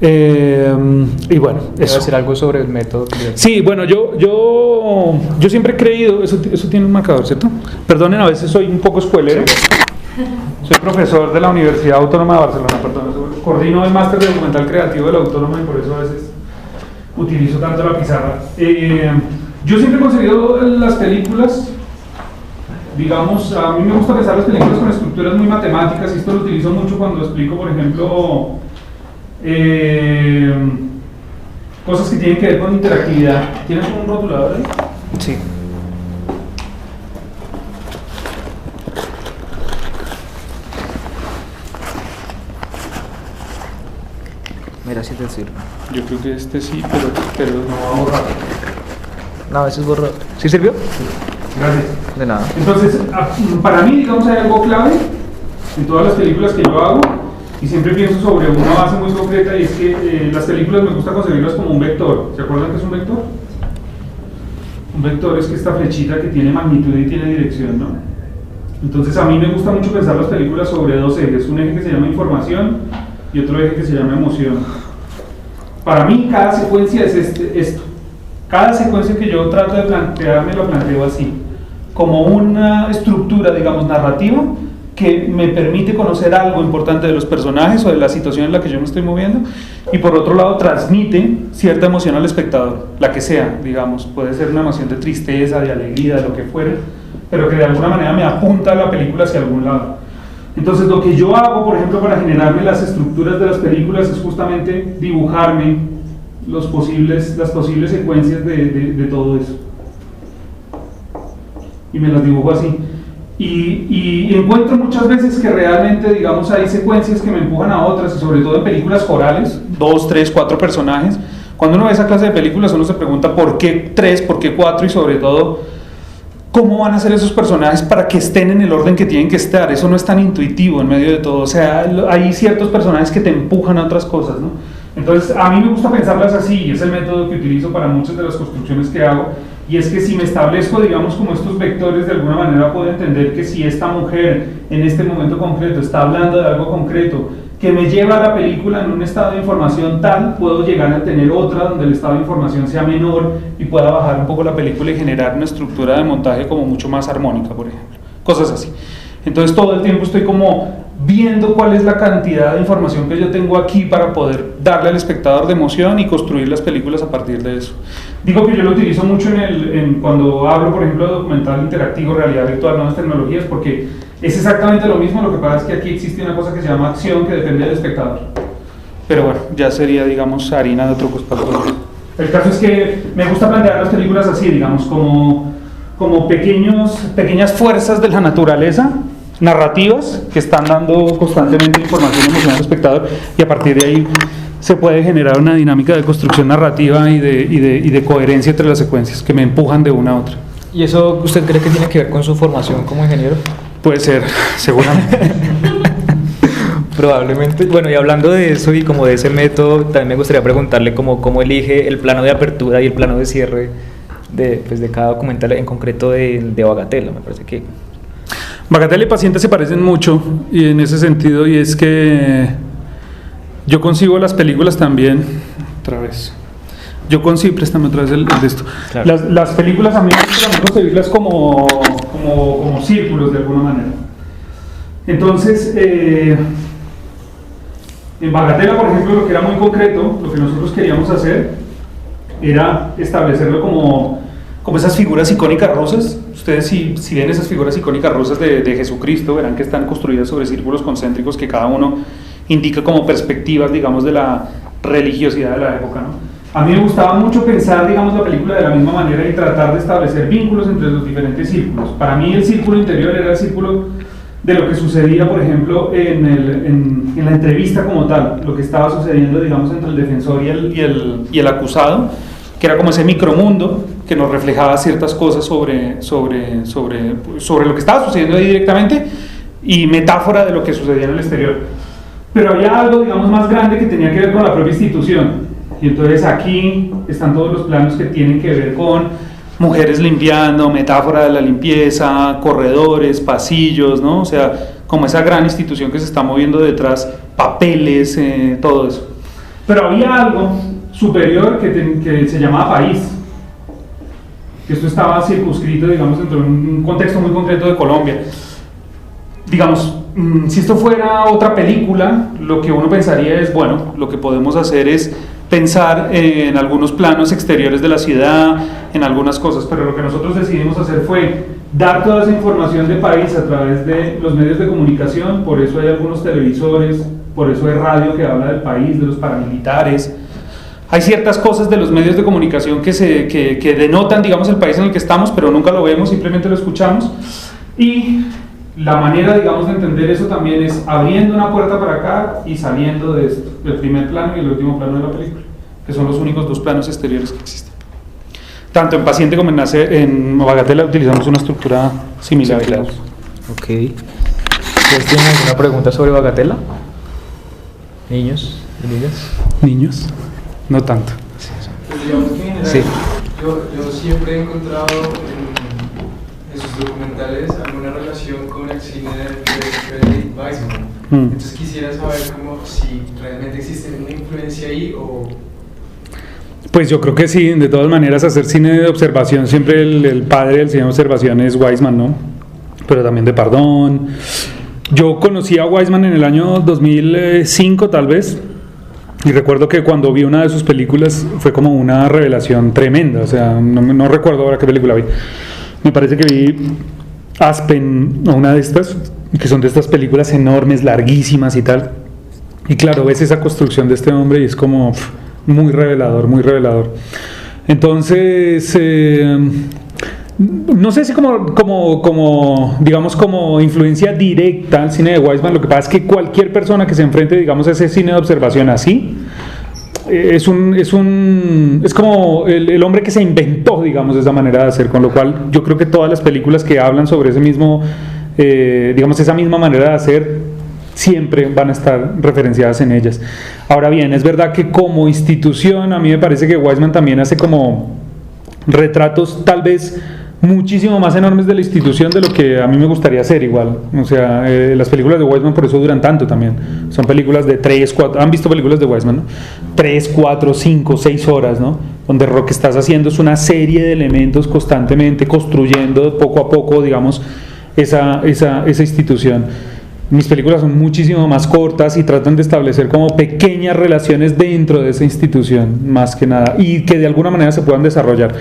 Y bueno, eso. decir algo sobre el método? Sí, bueno, yo siempre he creído, eso tiene un marcador, ¿cierto? Perdonen, a veces soy un poco spoilero. Soy profesor de la Universidad Autónoma de Barcelona, coordino el máster de documental creativo de la Autónoma y por eso a veces utilizo tanto la pizarra. Yo siempre he concebido las películas, digamos, a mí me gusta pensar las películas con estructuras muy matemáticas y esto lo utilizo mucho cuando explico, por ejemplo, cosas que tienen que ver con interactividad. ¿Tienes un rotulador ahí? Sí. Mira si te sirve. Yo creo que este sí, pero no va a borrar. No, a veces borra. ¿Sí sirvió? Sí. Gracias. De nada. Entonces, para mí, digamos, hay algo clave en todas las películas que yo hago. Y siempre pienso sobre una base muy concreta y es que las películas me gusta concebirlas como un vector. ¿Se acuerdan qué es un vector? Un vector es que esta flechita que tiene magnitud y tiene dirección, ¿no? Entonces a mí me gusta mucho pensar las películas sobre dos ejes. Un eje que se llama información y otro eje que se llama emoción. Para mí cada secuencia es esto. Cada secuencia que yo trato de plantearme lo planteo así. Como una estructura, digamos, narrativa que me permite conocer algo importante de los personajes o de la situación en la que yo me estoy moviendo y por otro lado transmite cierta emoción al espectador, la que sea, digamos, puede ser una emoción de tristeza, de alegría, de lo que fuera, pero que de alguna manera me apunta a la película hacia algún lado. Entonces lo que yo hago, por ejemplo, para generarme las estructuras de las películas es justamente dibujarme las posibles secuencias de todo eso. Y me las dibujo así. Y encuentro muchas veces que realmente, digamos, hay secuencias que me empujan a otras, y sobre todo en películas corales, 2, 3, 4 personajes. Cuando uno ve esa clase de películas, uno se pregunta por qué 3, por qué 4, y sobre todo, ¿cómo van a ser esos personajes para que estén en el orden que tienen que estar? Eso no es tan intuitivo en medio de todo. O sea, hay ciertos personajes que te empujan a otras cosas, ¿no? Entonces, a mí me gusta pensarlas así, y es el método que utilizo para muchas de las construcciones que hago. Y es que si me establezco, digamos, como estos vectores, de alguna manera puedo entender que si esta mujer en este momento concreto está hablando de algo concreto que me lleva a la película en un estado de información tal, puedo llegar a tener otra donde el estado de información sea menor y pueda bajar un poco la película y generar una estructura de montaje como mucho más armónica, por ejemplo. Cosas así. Entonces todo el tiempo estoy como viendo cuál es la cantidad de información que yo tengo aquí para poder darle al espectador de emoción y construir las películas a partir de eso. Digo que yo lo utilizo mucho cuando hablo, por ejemplo, de documental interactivo, realidad virtual, nuevas tecnologías, porque es exactamente lo mismo. Lo que pasa es que aquí existe una cosa que se llama acción, que depende del espectador. Pero bueno, ya sería, digamos, harina de otro costal. El caso es que me gusta plantear las películas así, digamos, como pequeñas fuerzas de la naturaleza, narrativas, que están dando constantemente información emocional al espectador, y a partir de ahí se puede generar una dinámica de construcción narrativa y de coherencia entre las secuencias que me empujan de una a otra. ¿Y eso usted cree que tiene que ver con su formación como ingeniero? Puede ser, seguramente. Probablemente. Bueno, y hablando de eso y como de ese método, también me gustaría preguntarle cómo elige el plano de apertura y el plano de cierre de cada documental, en concreto de Bagatela. Me parece que Bagatela y Paciente se parecen mucho, y en ese sentido, y es que yo concibo las películas también, préstame otra vez el de esto. Claro. Las películas a mí me gusta concebirlas como círculos de alguna manera. Entonces, en Bagatela, por ejemplo, lo que era muy concreto, lo que nosotros queríamos hacer era establecerlo como esas figuras icónicas rusas. Ustedes si ven esas figuras icónicas rusas de Jesucristo, verán que están construidas sobre círculos concéntricos que cada uno indica como perspectivas, digamos, de la religiosidad de la época, ¿no? A mí me gustaba mucho pensar, digamos, la película de la misma manera y tratar de establecer vínculos entre los diferentes círculos. Para mí el círculo interior era el círculo de lo que sucedía, por ejemplo, en la entrevista como tal, lo que estaba sucediendo, digamos, entre el defensor y el acusado, que era como ese micromundo que nos reflejaba ciertas cosas sobre lo que estaba sucediendo ahí directamente, y metáfora de lo que sucedía en el exterior. Pero había algo, digamos, más grande que tenía que ver con la propia institución. Y entonces aquí están todos los planos que tienen que ver con mujeres limpiando, metáfora de la limpieza, corredores, pasillos, ¿no? O sea, como esa gran institución que se está moviendo detrás, papeles, todo eso. Pero había algo superior que se llamaba país. Que esto estaba circunscrito, digamos, dentro de un contexto muy concreto de Colombia. Digamos, si esto fuera otra película, lo que uno pensaría es, bueno, lo que podemos hacer es pensar en algunos planos exteriores de la ciudad, en algunas cosas, pero lo que nosotros decidimos hacer fue dar toda esa información de país a través de los medios de comunicación. Por eso hay algunos televisores, por eso hay radio que habla del país, de los paramilitares. Hay ciertas cosas de los medios de comunicación que denotan, digamos, el país en el que estamos, pero nunca lo vemos, simplemente lo escuchamos. Y la manera, digamos, de entender eso también es abriendo una puerta para acá y saliendo de esto, del primer plano y el último plano de la película, que son los únicos dos planos exteriores que existen. Tanto en Paciente como en Bagatela utilizamos una estructura similar. Sí, claro. Ok. ¿Ustedes tienen alguna pregunta sobre Bagatela? ¿Niños y niñas? ¿Niños? No tanto. Pues digamos que en general, sí. yo siempre he encontrado en sus documentales alguna relación con el cine de Frederick Wiseman. Entonces quisiera saber si realmente existe una influencia ahí o... Pues yo creo que sí. De todas maneras, hacer cine de observación, siempre el padre del cine de observación es Wiseman, ¿no? Pero también de Pardón. Yo conocí a Wiseman en el año 2005 tal vez, y recuerdo que cuando vi una de sus películas fue como una revelación tremenda. O sea, no recuerdo ahora qué película vi. Me parece que vi Aspen, o una de estas, que son de estas películas enormes, larguísimas y tal. Y claro, ves esa construcción de este hombre y es como muy revelador, muy revelador. Entonces, no sé si digamos como influencia directa al cine de Weissman. Lo que pasa es que cualquier persona que se enfrente, digamos, a ese cine de observación así, es como el hombre que se inventó, digamos, esa manera de hacer, con lo cual yo creo que todas las películas que hablan sobre ese mismo, digamos, esa misma manera de hacer, siempre van a estar referenciadas en ellas. Ahora bien, es verdad que como institución, a mí me parece que Weissman también hace como retratos tal vez muchísimo más enormes de la institución de lo que a mí me gustaría hacer igual. O sea, las películas de Weissman por eso duran tanto también. Son películas de 3, 4, ¿han visto películas de Weissman, no? 3, 4, 5, 6 horas, ¿no? Donde lo que estás haciendo es una serie de elementos constantemente construyendo poco a poco, digamos, esa institución. Mis películas son muchísimo más cortas y tratan de establecer como pequeñas relaciones dentro de esa institución, más que nada, y que de alguna manera se puedan desarrollar.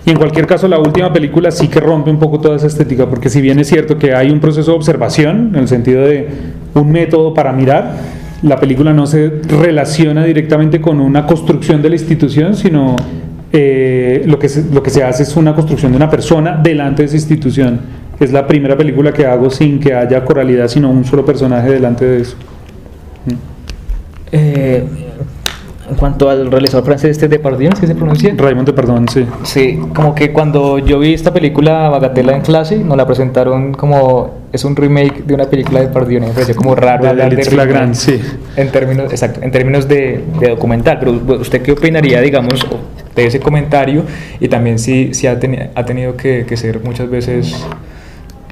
Y en cualquier caso, la última película sí que rompe un poco toda esa estética, porque si bien es cierto que hay un proceso de observación, en el sentido de un método para mirar, la película no se relaciona directamente con una construcción de la institución, sino lo que se hace es una construcción de una persona delante de esa institución. Es la primera película que hago sin que haya coralidad, sino un solo personaje delante de eso. En cuanto al realizador francés Depardieu, ¿es que se pronuncia? Raymond Depardieu, sí. Sí, como que cuando yo vi esta película Bagatela en clase, nos la presentaron como es un remake de una película de Depardieu, me pareció como raro hablar de remake, sí. en términos de documental. Pero ¿usted qué opinaría, digamos, de ese comentario? Y también si ha tenido que ser muchas veces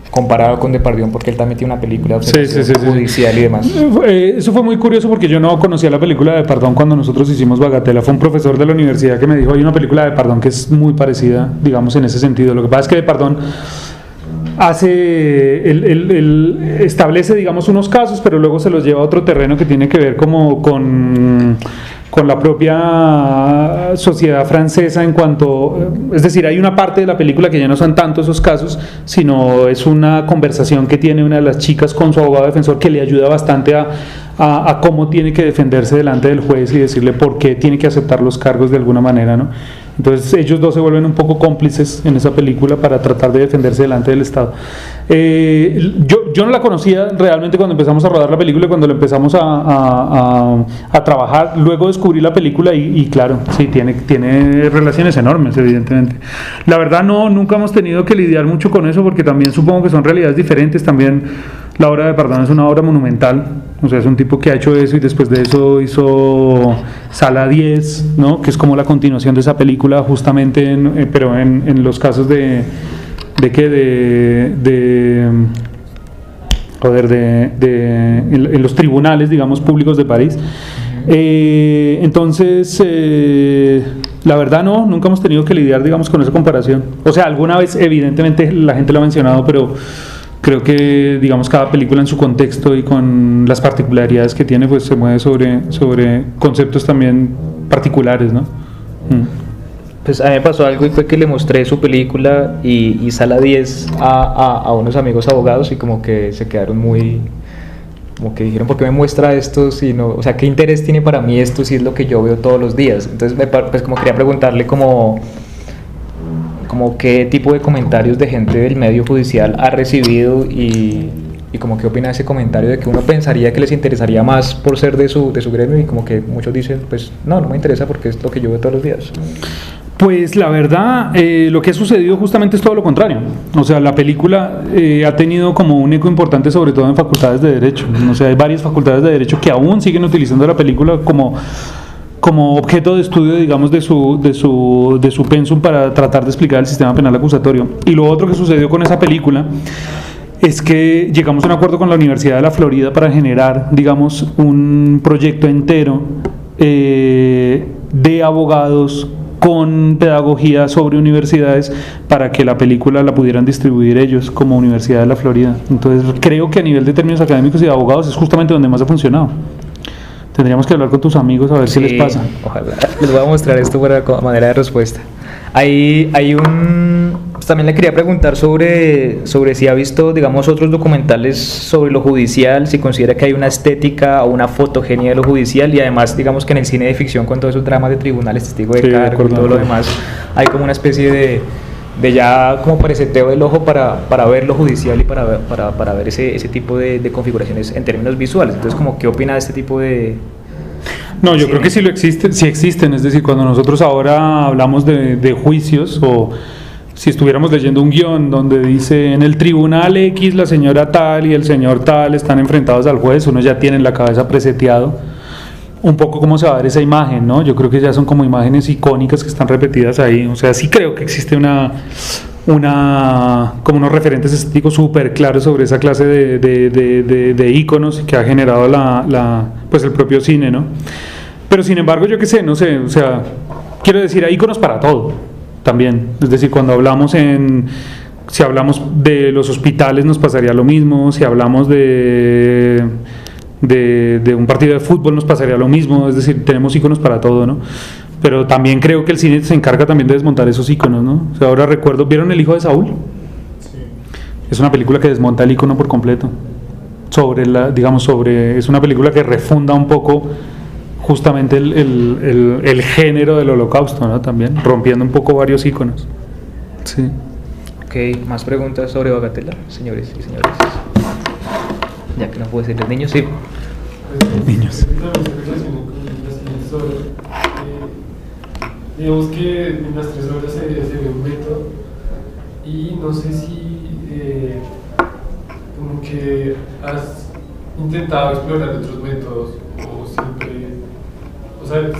comparado con Depardieu, porque él también tiene una película judicial y demás. Eso fue muy curioso porque yo no conocía la película de Depardieu cuando nosotros hicimos Bagatela. Fue un profesor de la universidad que me dijo, hay una película de Depardieu que es muy parecida, digamos, en ese sentido. Lo que pasa es que Depardieu él establece, digamos, unos casos, pero luego se los lleva a otro terreno que tiene que ver como con la propia sociedad francesa en cuanto, es decir, hay una parte de la película que ya no son tanto esos casos, sino es una conversación que tiene una de las chicas con su abogado defensor que le ayuda bastante a cómo tiene que defenderse delante del juez y decirle por qué tiene que aceptar los cargos de alguna manera, ¿no? Entonces ellos dos se vuelven un poco cómplices en esa película para tratar de defenderse delante del Estado. Yo no la conocía realmente cuando empezamos a rodar la película, cuando la empezamos a trabajar. Luego descubrí la película y claro, sí, tiene relaciones enormes, evidentemente. La verdad nunca hemos tenido que lidiar mucho con eso, porque también supongo que son realidades diferentes. También la obra de Depardieu es una obra monumental. O sea, es un tipo que ha hecho eso y después de eso hizo Sala 10, ¿no? Que es como la continuación de esa película, justamente, pero en los casos en los tribunales, digamos, públicos de París. Entonces, la verdad nunca hemos tenido que lidiar, digamos, con esa comparación. O sea, alguna vez, evidentemente, la gente lo ha mencionado, pero creo que, digamos, cada película en su contexto y con las particularidades que tiene, pues se mueve sobre conceptos también particulares, ¿no? Pues a mí me pasó algo y fue que le mostré su película y Sala 10 a unos amigos abogados y como que se quedaron como que dijeron, ¿por qué me muestra esto? Si no, o sea, ¿qué interés tiene para mí esto si es lo que yo veo todos los días? Entonces, pues como quería preguntarle como qué tipo de comentarios de gente del medio judicial ha recibido y como qué opina de ese comentario de que uno pensaría que les interesaría más por ser de su gremio y como que muchos dicen, pues no me interesa porque es lo que yo veo todos los días. Pues la verdad, lo que ha sucedido justamente es todo lo contrario. O sea, la película ha tenido como un eco importante, sobre todo en facultades de Derecho. O sea, hay varias facultades de Derecho que aún siguen utilizando la película como objeto de estudio, digamos, de su pensum para tratar de explicar el sistema penal acusatorio. Y lo otro que sucedió con esa película es que llegamos a un acuerdo con la Universidad de la Florida para generar, digamos, un proyecto entero de abogados con pedagogía sobre universidades para que la película la pudieran distribuir ellos como Universidad de la Florida. Entonces creo que a nivel de términos académicos y de abogados es justamente donde más ha funcionado. Tendríamos que hablar con tus amigos a ver qué les pasa. Ojalá. Les voy a mostrar esto para manera de respuesta. Hay un También le quería preguntar sobre si ha visto, digamos, otros documentales sobre lo judicial, si considera que hay una estética o una fotogenia de lo judicial, y además, digamos que en el cine de ficción, con todos esos dramas de tribunales, testigo de cargo y todo lo demás, hay como una especie de ya como preseteo del ojo para ver lo judicial y para ver ese tipo de configuraciones en términos visuales. Entonces, como, ¿qué opina de este tipo de...? No, yo creo que sí existen, es decir, cuando nosotros ahora hablamos de juicios, o si estuviéramos leyendo un guión donde dice en el tribunal X la señora tal y el señor tal están enfrentados al juez, uno ya tiene en la cabeza preseteado un poco cómo se va a ver esa imagen, ¿no? Yo creo que ya son como imágenes icónicas que están repetidas ahí. O sea, sí creo que existe como unos referentes estéticos súper claros sobre esa clase de íconos que ha generado pues el propio cine, ¿no? Pero sin embargo, yo qué sé, no sé, o sea, quiero decir, hay íconos para todo también. Es decir, cuando hablamos si hablamos de los hospitales nos pasaría lo mismo, si hablamos de un partido de fútbol nos pasaría lo mismo, es decir, tenemos íconos para todo, ¿no? Pero también creo que el cine se encarga también de desmontar esos íconos, ¿no? O sea, ahora recuerdo, ¿vieron El hijo de Saúl? Sí. Es una película que desmonta el ícono por completo, es una película que refunda un poco justamente el género del holocausto, ¿no? También, rompiendo un poco varios íconos. Sí. Ok, más preguntas sobre Bagatela, señores y señores. Ya que no puede ser los niños, sí. Niños. Digamos que en las 3 horas se ve un método y no sé si como que has intentado explorar otros métodos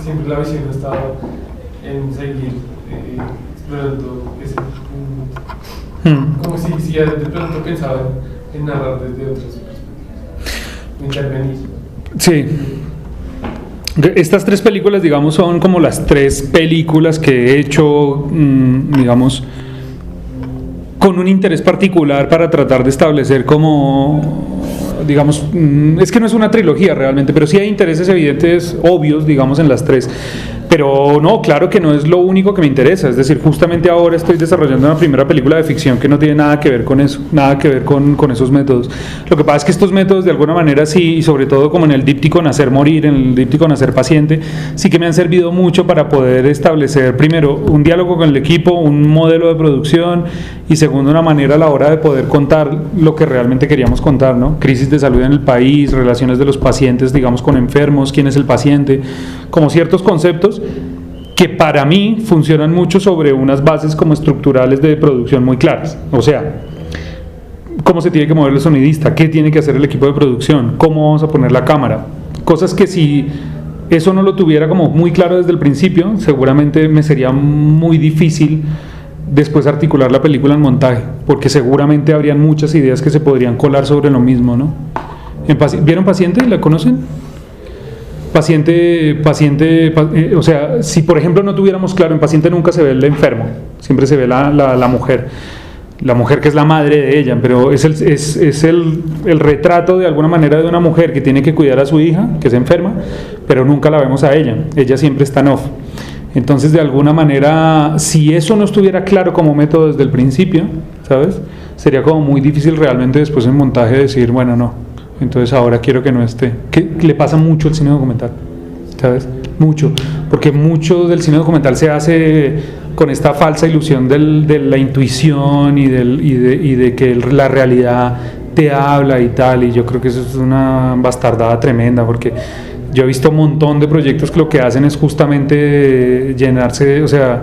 siempre la visión ha estado en seguir explorando ese punto. Como si de pronto pensaban en narrar desde otras perspectivas, intervenir. Sí. Estas 3 películas, digamos, son como las 3 películas que he hecho, digamos, con un interés particular para tratar de establecer como, digamos, es que no es una trilogía realmente, pero sí hay intereses evidentes, obvios, digamos, en las 3. Pero no, claro que no es lo único que me interesa, es decir, justamente ahora estoy desarrollando una primera película de ficción que no tiene nada que ver con eso, nada que ver con esos métodos. Lo que pasa es que estos métodos de alguna manera sí, y sobre todo como en el díptico Nacer Morir, en el díptico Nacer Paciente, sí que me han servido mucho para poder establecer primero un diálogo con el equipo, un modelo de producción, y segundo una manera a la hora de poder contar lo que realmente queríamos contar, ¿no? Crisis de salud en el país, relaciones de los pacientes, digamos, con enfermos, quién es el paciente, como ciertos conceptos que para mí funcionan mucho sobre unas bases como estructurales de producción muy claras. O sea, cómo se tiene que mover el sonidista, qué tiene que hacer el equipo de producción, cómo vamos a poner la cámara, cosas que si eso no lo tuviera como muy claro desde el principio, seguramente me sería muy difícil después articular la película en montaje, porque seguramente habrían muchas ideas que se podrían colar sobre lo mismo, ¿no? ¿Vieron Paciente? ¿La conocen? Paciente, o sea, si por ejemplo no tuviéramos claro, en Paciente nunca se ve el enfermo, siempre se ve la mujer que es la madre de ella, pero es el retrato de alguna manera de una mujer que tiene que cuidar a su hija, que se enferma, pero nunca la vemos a ella siempre está en off. Entonces, de alguna manera, si eso no estuviera claro como método desde el principio, ¿sabes? Sería como muy difícil realmente después en montaje decir, bueno, no, entonces ahora quiero que no esté. Que le pasa mucho al cine documental, ¿sabes? Mucho, porque mucho del cine documental se hace con esta falsa ilusión de la intuición y de que la realidad te habla y tal, y yo creo que eso es una bastardada tremenda, porque yo he visto un montón de proyectos que lo que hacen es justamente llenarse, o sea,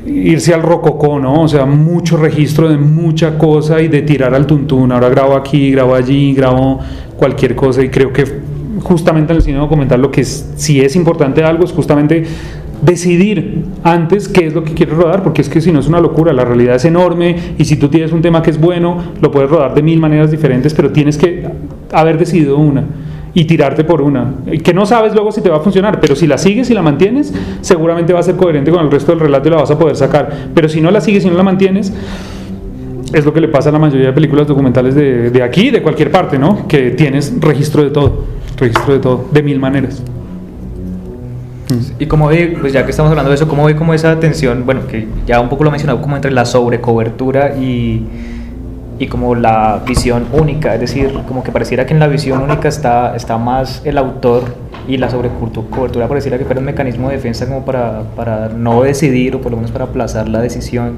irse al rococó, ¿no? O sea, mucho registro de mucha cosa y de tirar al tuntún. Ahora grabo aquí, grabo allí, grabo cualquier cosa, y creo que justamente en el cine documental lo que si es importante algo es justamente decidir antes qué es lo que quieres rodar, porque es que si no es una locura, la realidad es enorme, y si tú tienes un tema que es bueno, lo puedes rodar de 1000 maneras diferentes, pero tienes que haber decidido una y tirarte por una, que no sabes luego si te va a funcionar, pero si la sigues y la mantienes, seguramente va a ser coherente con el resto del relato y la vas a poder sacar. Pero si no la sigues y no la mantienes, es lo que le pasa a la mayoría de películas documentales de aquí, de cualquier parte, ¿no? Que tienes registro de todo, de 1000 maneras. Y como ve, pues ya que estamos hablando de eso, ¿cómo ve como esa tensión, bueno, que ya un poco lo he mencionado, como entre la sobrecobertura y como la visión única? Es decir, como que pareciera que en la visión única está más el autor, y la sobrecobertura pareciera que fuera un mecanismo de defensa como para no decidir, o por lo menos para aplazar la decisión.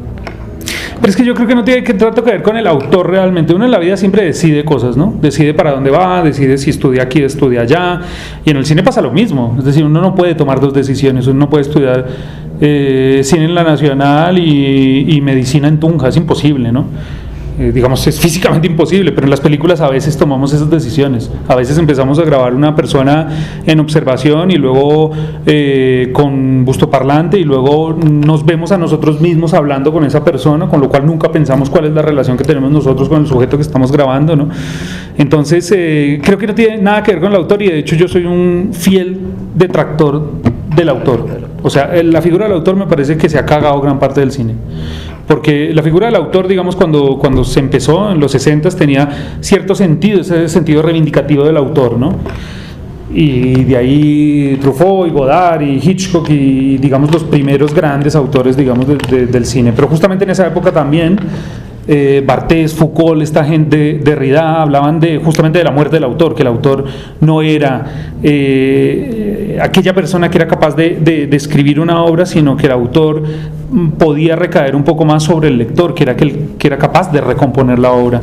Pero es que yo creo que no tiene tanto que ver con el autor realmente. Uno en la vida siempre decide cosas, ¿no? Decide para dónde va, decide si estudia aquí, estudia allá. Y en el cine pasa lo mismo. Es decir, uno no puede tomar dos decisiones. Uno no puede estudiar cine en la Nacional y medicina en Tunja. Es imposible, ¿no? Digamos, es físicamente imposible, pero en las películas a veces tomamos esas decisiones. A veces empezamos a grabar una persona en observación y luego con bustoparlante, y luego nos vemos a nosotros mismos hablando con esa persona, con lo cual nunca pensamos cuál es la relación que tenemos nosotros con el sujeto que estamos grabando, ¿no? Entonces, creo que no tiene nada que ver con el autor, y de hecho yo soy un fiel detractor del autor. O sea, la figura del autor me parece que se ha cagado gran parte del cine. Porque la figura del autor, digamos, cuando se empezó en los 60s, tenía cierto sentido, ese sentido reivindicativo del autor, ¿no? Y de ahí Truffaut y Godard y Hitchcock y, digamos, los primeros grandes autores, digamos, del cine. Pero justamente en esa época también Barthes, Foucault, esta gente, Derrida, hablaban justamente de la muerte del autor, que el autor no era aquella persona que era capaz de escribir una obra, sino que el autor podía recaer un poco más sobre el lector, que era capaz de recomponer la obra.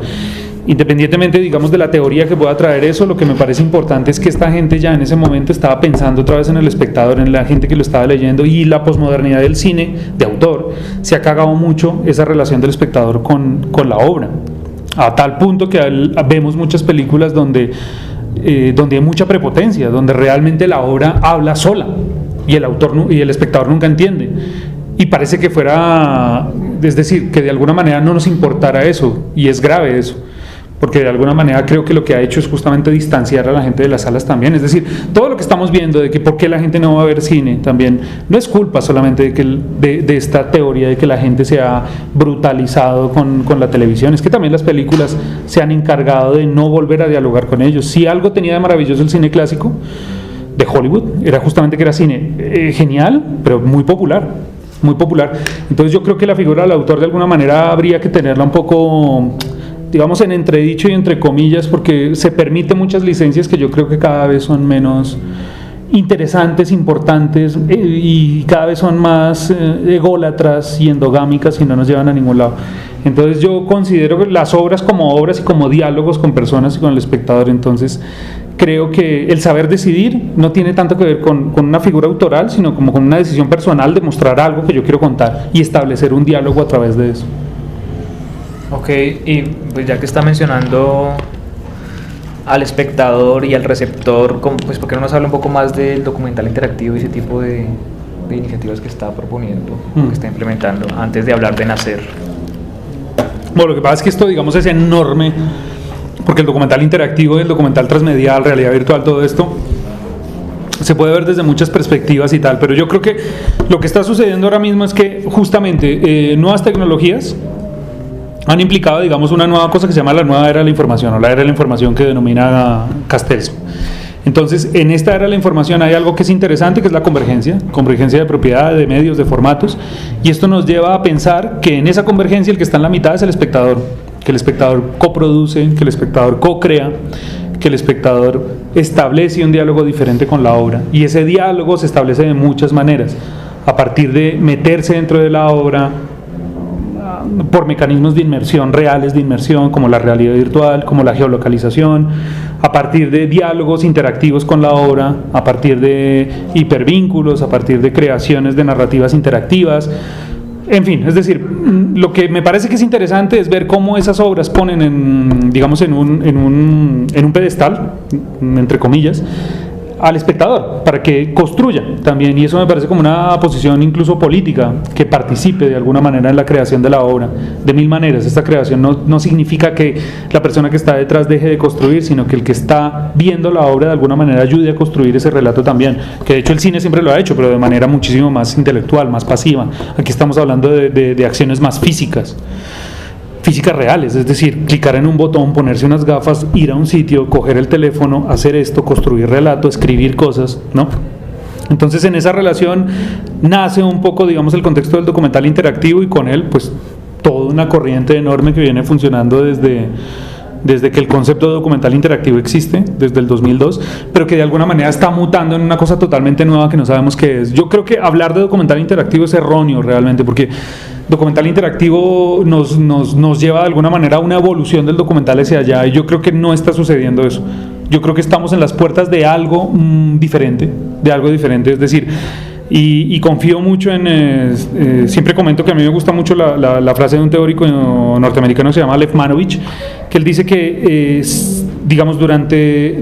Independientemente, digamos, de la teoría que pueda traer eso, lo que me parece importante es que esta gente ya en ese momento estaba pensando otra vez en el espectador, en la gente que lo estaba leyendo, y la posmodernidad del cine de autor se ha cagado mucho esa relación del espectador con la obra, a tal punto que vemos muchas películas donde hay mucha prepotencia, donde realmente la obra habla sola y el autor y el espectador nunca entiende. Y parece que fuera, es decir, que de alguna manera no nos importara eso, y es grave eso, porque de alguna manera creo que lo que ha hecho es justamente distanciar a la gente de las salas también. Es decir, todo lo que estamos viendo de que por qué la gente no va a ver cine también no es culpa solamente de esta teoría de que la gente se ha brutalizado con la televisión, es que también las películas se han encargado de no volver a dialogar con ellos. Si algo tenía de maravilloso el cine clásico de Hollywood, era justamente que era cine genial, pero muy popular. Muy popular. Entonces yo creo que la figura del autor de alguna manera habría que tenerla un poco, digamos, en entredicho y entre comillas, porque se permite muchas licencias que yo creo que cada vez son menos interesantes, importantes, y cada vez son más ególatras y endogámicas y no nos llevan a ningún lado. Entonces yo considero que las obras como obras y como diálogos con personas y con el espectador. Entonces creo que el saber decidir no tiene tanto que ver con una figura autoral, sino como con una decisión personal de mostrar algo que yo quiero contar y establecer un diálogo a través de eso. Ok, y pues ya que está mencionando al espectador y al receptor, pues ¿por qué no nos habla un poco más del documental interactivo y ese tipo de iniciativas que está proponiendo, que está implementando, antes de hablar de Nacer? Bueno, lo que pasa es que esto, digamos, es enorme, porque el documental interactivo, el documental transmedial, realidad virtual, todo esto se puede ver desde muchas perspectivas y tal, pero yo creo que lo que está sucediendo ahora mismo es que justamente nuevas tecnologías han implicado, digamos, una nueva cosa que se llama la nueva era de la información, o la era de la información que denomina Castells. Entonces, en esta era de la información hay algo que es interesante, que es la convergencia de propiedad, de medios, de formatos, y esto nos lleva a pensar que en esa convergencia el que está en la mitad es el espectador, que el espectador coproduce, que el espectador co-crea, que el espectador establece un diálogo diferente con la obra, y ese diálogo se establece de muchas maneras, a partir de meterse dentro de la obra, por mecanismos de inmersión, reales de inmersión, como la realidad virtual, como la geolocalización, a partir de diálogos interactivos con la obra, a partir de hipervínculos, a partir de creaciones de narrativas interactivas, en fin, es decir, lo que me parece que es interesante es ver cómo esas obras ponen digamos, en un pedestal, entre comillas, al espectador, para que construya también, y eso me parece como una posición incluso política, que participe de alguna manera en la creación de la obra, de mil maneras. Esta creación no significa que la persona que está detrás deje de construir, sino que el que está viendo la obra de alguna manera ayude a construir ese relato también, que de hecho el cine siempre lo ha hecho, pero de manera muchísimo más intelectual, más pasiva. Aquí estamos hablando de acciones más físicas reales, es decir, clicar en un botón, ponerse unas gafas, ir a un sitio, coger el teléfono, hacer esto, construir relato, escribir cosas, ¿no? Entonces en esa relación nace un poco, digamos, el contexto del documental interactivo, y con él pues toda una corriente enorme que viene funcionando desde que el concepto de documental interactivo existe, desde el 2002, pero que de alguna manera está mutando en una cosa totalmente nueva que no sabemos qué es. Yo creo que hablar de documental interactivo es erróneo realmente, porque documental interactivo nos lleva de alguna manera a una evolución del documental hacia allá, y yo creo que no está sucediendo eso. Yo creo que estamos en las puertas de algo diferente, es decir, y confío mucho en, siempre comento que a mí me gusta mucho la frase de un teórico norteamericano que se llama Lev Manovich, que él dice que, digamos, durante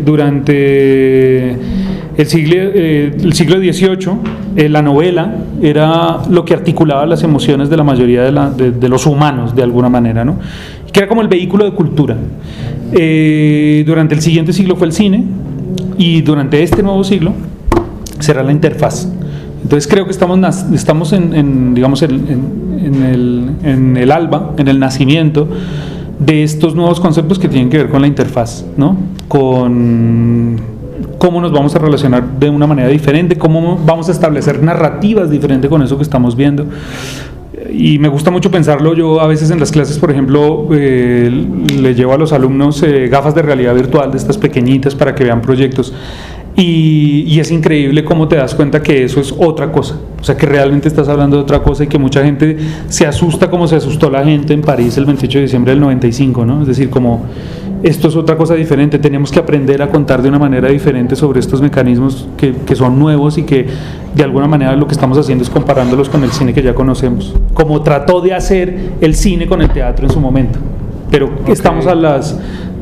el siglo XVIII, la novela era lo que articulaba las emociones de la mayoría de los humanos, de alguna manera, ¿no? Que era como el vehículo de cultura. Durante el siguiente siglo fue el cine, y durante este nuevo siglo será la interfaz. Entonces creo que estamos digamos, en el alba, en el nacimiento de estos nuevos conceptos que tienen que ver con la interfaz, ¿no? Con cómo nos vamos a relacionar de una manera diferente, cómo vamos a establecer narrativas diferentes con eso que estamos viendo. Y me gusta mucho pensarlo. Yo a veces en las clases, por ejemplo, le llevo a los alumnos gafas de realidad virtual, de estas pequeñitas, para que vean proyectos. Y es increíble cómo te das cuenta que eso es otra cosa, o sea, que realmente estás hablando de otra cosa, y que mucha gente se asusta como se asustó la gente en París el 28 de diciembre del 95, ¿no? Es decir, como esto es otra cosa diferente, tenemos que aprender a contar de una manera diferente sobre estos mecanismos que son nuevos, y que de alguna manera lo que estamos haciendo es comparándolos con el cine que ya conocemos, como trató de hacer el cine con el teatro en su momento, pero estamos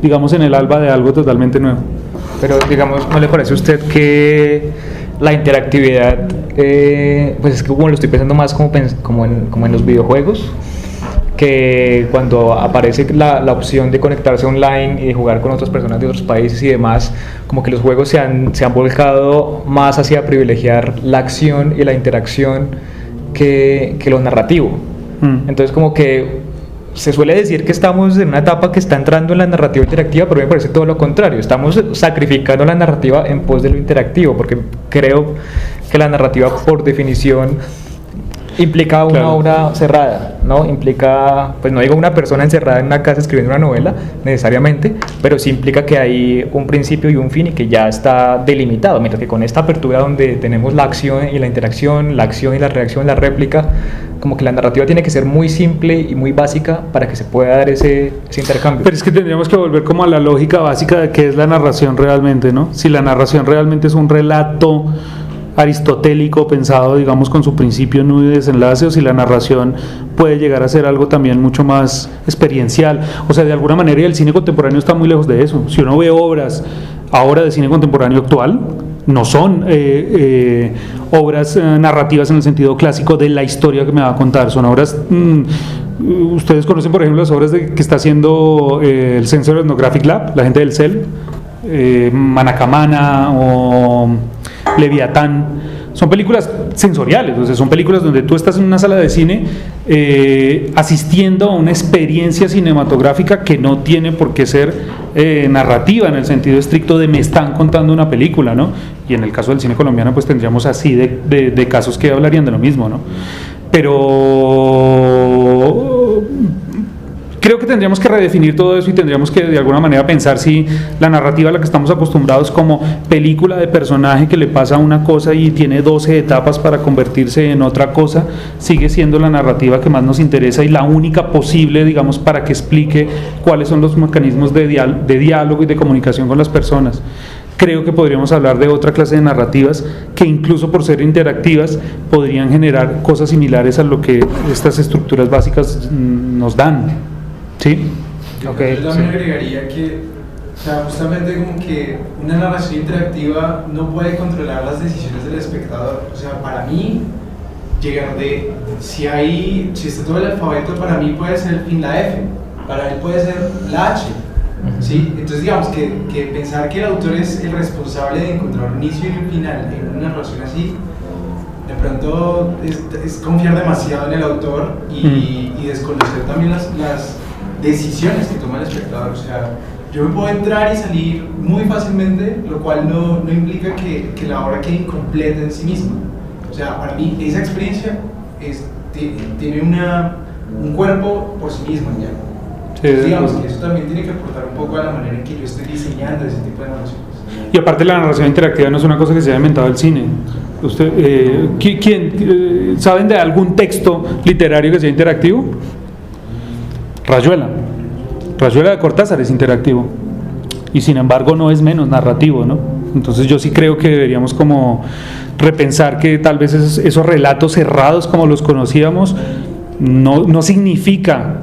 digamos, en el alba de algo totalmente nuevo. Pero, digamos, ¿no le parece a usted que la interactividad, pues es que como lo estoy pensando más como en los videojuegos, que cuando aparece la opción de conectarse online y de jugar con otras personas de otros países y demás, como que los juegos se han volcado más hacia privilegiar la acción y la interacción que lo narrativo? Entonces, como que se suele decir que estamos en una etapa que está entrando en la narrativa interactiva, pero me parece todo lo contrario. Estamos sacrificando la narrativa en pos de lo interactivo, porque creo que la narrativa, por definición, implica una obra cerrada, ¿no? Implica, pues no digo una persona encerrada en una casa escribiendo una novela necesariamente, pero sí implica que hay un principio y un fin, y que ya está delimitado, mientras que con esta apertura donde tenemos la acción y la interacción, la acción y la reacción, la réplica, como que la narrativa tiene que ser muy simple y muy básica para que se pueda dar ese intercambio. Pero es que tendríamos que volver como a la lógica básica de qué es la narración realmente, ¿no? Si la narración realmente es un relato aristotélico pensado, digamos, con su principio, nudo y desenlace, o si la narración puede llegar a ser algo también mucho más experiencial. O sea, de alguna manera el cine contemporáneo está muy lejos de eso. Si uno ve obras ahora de cine contemporáneo actual, no son obras narrativas en el sentido clásico de la historia que me va a contar, son obras... ustedes conocen, por ejemplo, las obras que está haciendo el Sensory Ethnographic Lab, la gente del CEL, Manacamana o Leviatán. Son películas sensoriales, o sea, son películas donde tú estás en una sala de cine asistiendo a una experiencia cinematográfica que no tiene por qué ser narrativa en el sentido estricto de me están contando una película, ¿no? Y en el caso del cine colombiano pues tendríamos así de casos que hablarían de lo mismo, ¿no? Pero creo que tendríamos que redefinir todo eso, y tendríamos que de alguna manera pensar si la narrativa a la que estamos acostumbrados como película de personaje que le pasa una cosa y tiene 12 etapas para convertirse en otra cosa, sigue siendo la narrativa que más nos interesa y la única posible, digamos, para que explique cuáles son los mecanismos de diálogo y de comunicación con las personas. Creo que podríamos hablar de otra clase de narrativas que incluso por ser interactivas podrían generar cosas similares a lo que estas estructuras básicas nos dan. ¿Sí? Okay, yo también agregaría que, o sea, justamente como que una narración interactiva no puede controlar las decisiones del espectador. O sea, para mí, llegar de, si está todo el alfabeto, para mí puede ser el fin la F, para él puede ser la H. ¿Sí? Entonces digamos que pensar que el autor es el responsable de encontrar un inicio y un final en una narración así, de pronto es confiar demasiado en el autor y desconocer también las decisiones que toma el espectador. O sea, yo me puedo entrar y salir muy fácilmente, lo cual no implica que la obra quede incompleta en sí misma. O sea, para mí esa experiencia tiene un cuerpo por sí misma ya. Sí, digamos que eso también tiene que aportar un poco a la manera en que yo estoy diseñando ese tipo de narraciones. Y aparte la narración interactiva no es una cosa que se haya inventado el cine. ¿Saben de algún texto literario que sea interactivo? Rayuela de Cortázar es interactivo y sin embargo no es menos narrativo, ¿no? Entonces yo sí creo que deberíamos como repensar que tal vez esos relatos cerrados como los conocíamos no significa,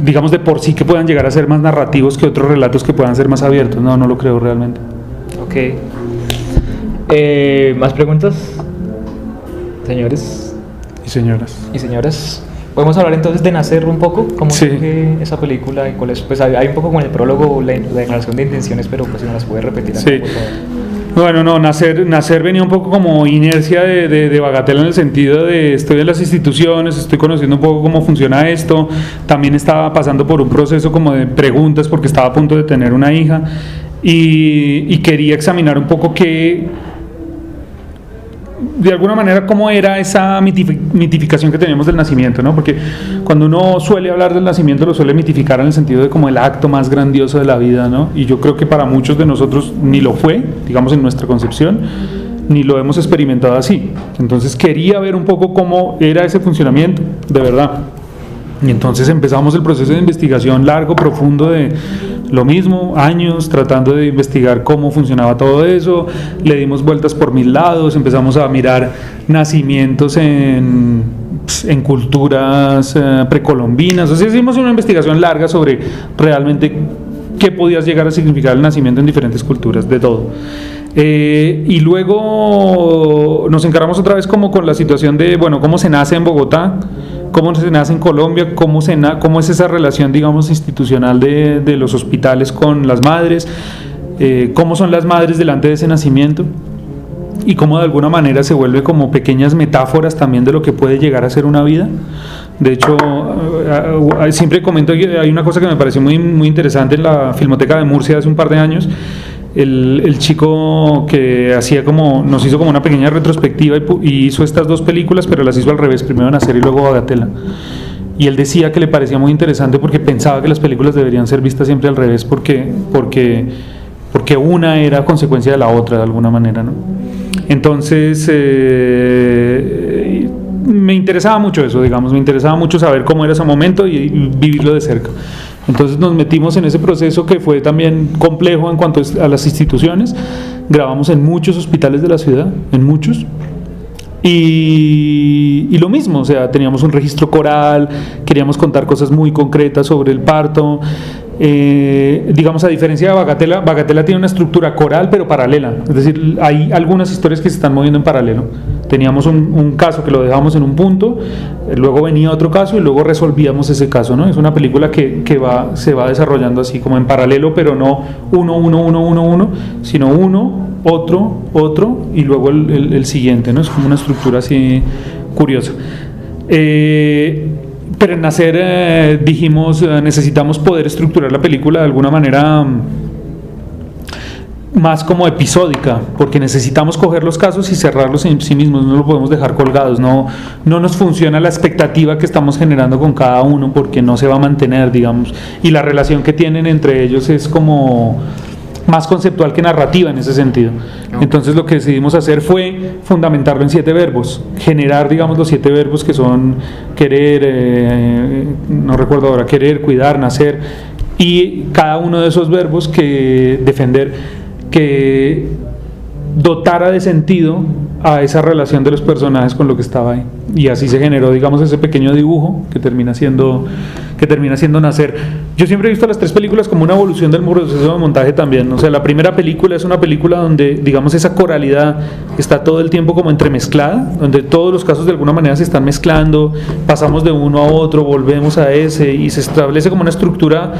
digamos, de por sí que puedan llegar a ser más narrativos que otros relatos que puedan ser más abiertos. No lo creo realmente. Ok. ¿Más preguntas? Señores y señoras. y señoras. Podemos hablar entonces de Nacer un poco, cómo Sí. surge esa película y cuál es. Pues hay un poco como en el prólogo la declaración de intenciones, pero pues si me las puede repetir acá, Sí. por favor. Bueno, no, nacer venía un poco como inercia de Bagatela, en el sentido de estoy en las instituciones, estoy conociendo un poco cómo funciona esto, también estaba pasando por un proceso como de preguntas porque estaba a punto de tener una hija y quería examinar un poco de alguna manera cómo era esa mitificación que teníamos del nacimiento, ¿no? Porque cuando uno suele hablar del nacimiento lo suele mitificar en el sentido de como el acto más grandioso de la vida, ¿no? Y yo creo que para muchos de nosotros ni lo fue, digamos en nuestra concepción, ni lo hemos experimentado así. Entonces quería ver un poco cómo era ese funcionamiento, de verdad. Y entonces empezamos el proceso de investigación largo, profundo, de lo mismo, años tratando de investigar cómo funcionaba todo eso. Le dimos vueltas por 1000 lados, empezamos a mirar nacimientos en culturas precolombinas. O sea, hicimos una investigación larga sobre realmente qué podía llegar a significar el nacimiento en diferentes culturas, de todo. Y luego nos encaramos otra vez como con la situación de, bueno, cómo se nace en Bogotá, cómo se nace en Colombia, cómo es esa relación, digamos, institucional de los hospitales con las madres, cómo son las madres delante de ese nacimiento y cómo de alguna manera se vuelve como pequeñas metáforas también de lo que puede llegar a ser una vida. De hecho, siempre comento que hay una cosa que me pareció muy, muy interesante en la Filmoteca de Murcia hace un par de años. El chico que nos hizo como una pequeña retrospectiva y hizo estas dos películas, pero las hizo al revés, primero Nacer y luego Bagatela. Y él decía que le parecía muy interesante porque pensaba que las películas deberían ser vistas siempre al revés porque una era consecuencia de la otra de alguna manera, ¿no? Entonces me interesaba mucho eso, digamos, me interesaba mucho saber cómo era ese momento y vivirlo de cerca. Entonces nos metimos en ese proceso que fue también complejo en cuanto a las instituciones. Grabamos en muchos hospitales de la ciudad, en muchos. Y lo mismo, o sea, teníamos un registro coral, queríamos contar cosas muy concretas sobre el parto. Digamos, a diferencia de Bagatela tiene una estructura coral pero paralela, es decir, hay algunas historias que se están moviendo en paralelo. Teníamos un caso que lo dejábamos en un punto, luego venía otro caso y luego resolvíamos ese caso, ¿no? Es una película que se va desarrollando así como en paralelo, pero no uno, sino uno, otro y luego el siguiente, ¿no? Es como una estructura así curiosa. Pero en Nacer dijimos, necesitamos poder estructurar la película de alguna manera más como episódica, porque necesitamos coger los casos y cerrarlos en sí mismos, no los podemos dejar colgados, no nos funciona la expectativa que estamos generando con cada uno porque no se va a mantener, digamos, y la relación que tienen entre ellos es como más conceptual que narrativa en ese sentido. Entonces lo que decidimos hacer fue fundamentarlo en 7 verbos, generar, digamos, los 7 verbos que son querer, no recuerdo ahora, querer, cuidar, nacer, y cada uno de esos verbos que defender, que dotara de sentido a esa relación de los personajes con lo que estaba ahí. Y así se generó, digamos, ese pequeño dibujo que termina siendo Nacer. Yo siempre he visto las 3 películas como una evolución del proceso de montaje también. O sea, la primera película es una película donde, digamos, esa coralidad está todo el tiempo como entremezclada, donde todos los casos de alguna manera se están mezclando, pasamos de uno a otro, volvemos a ese, y se establece como una estructura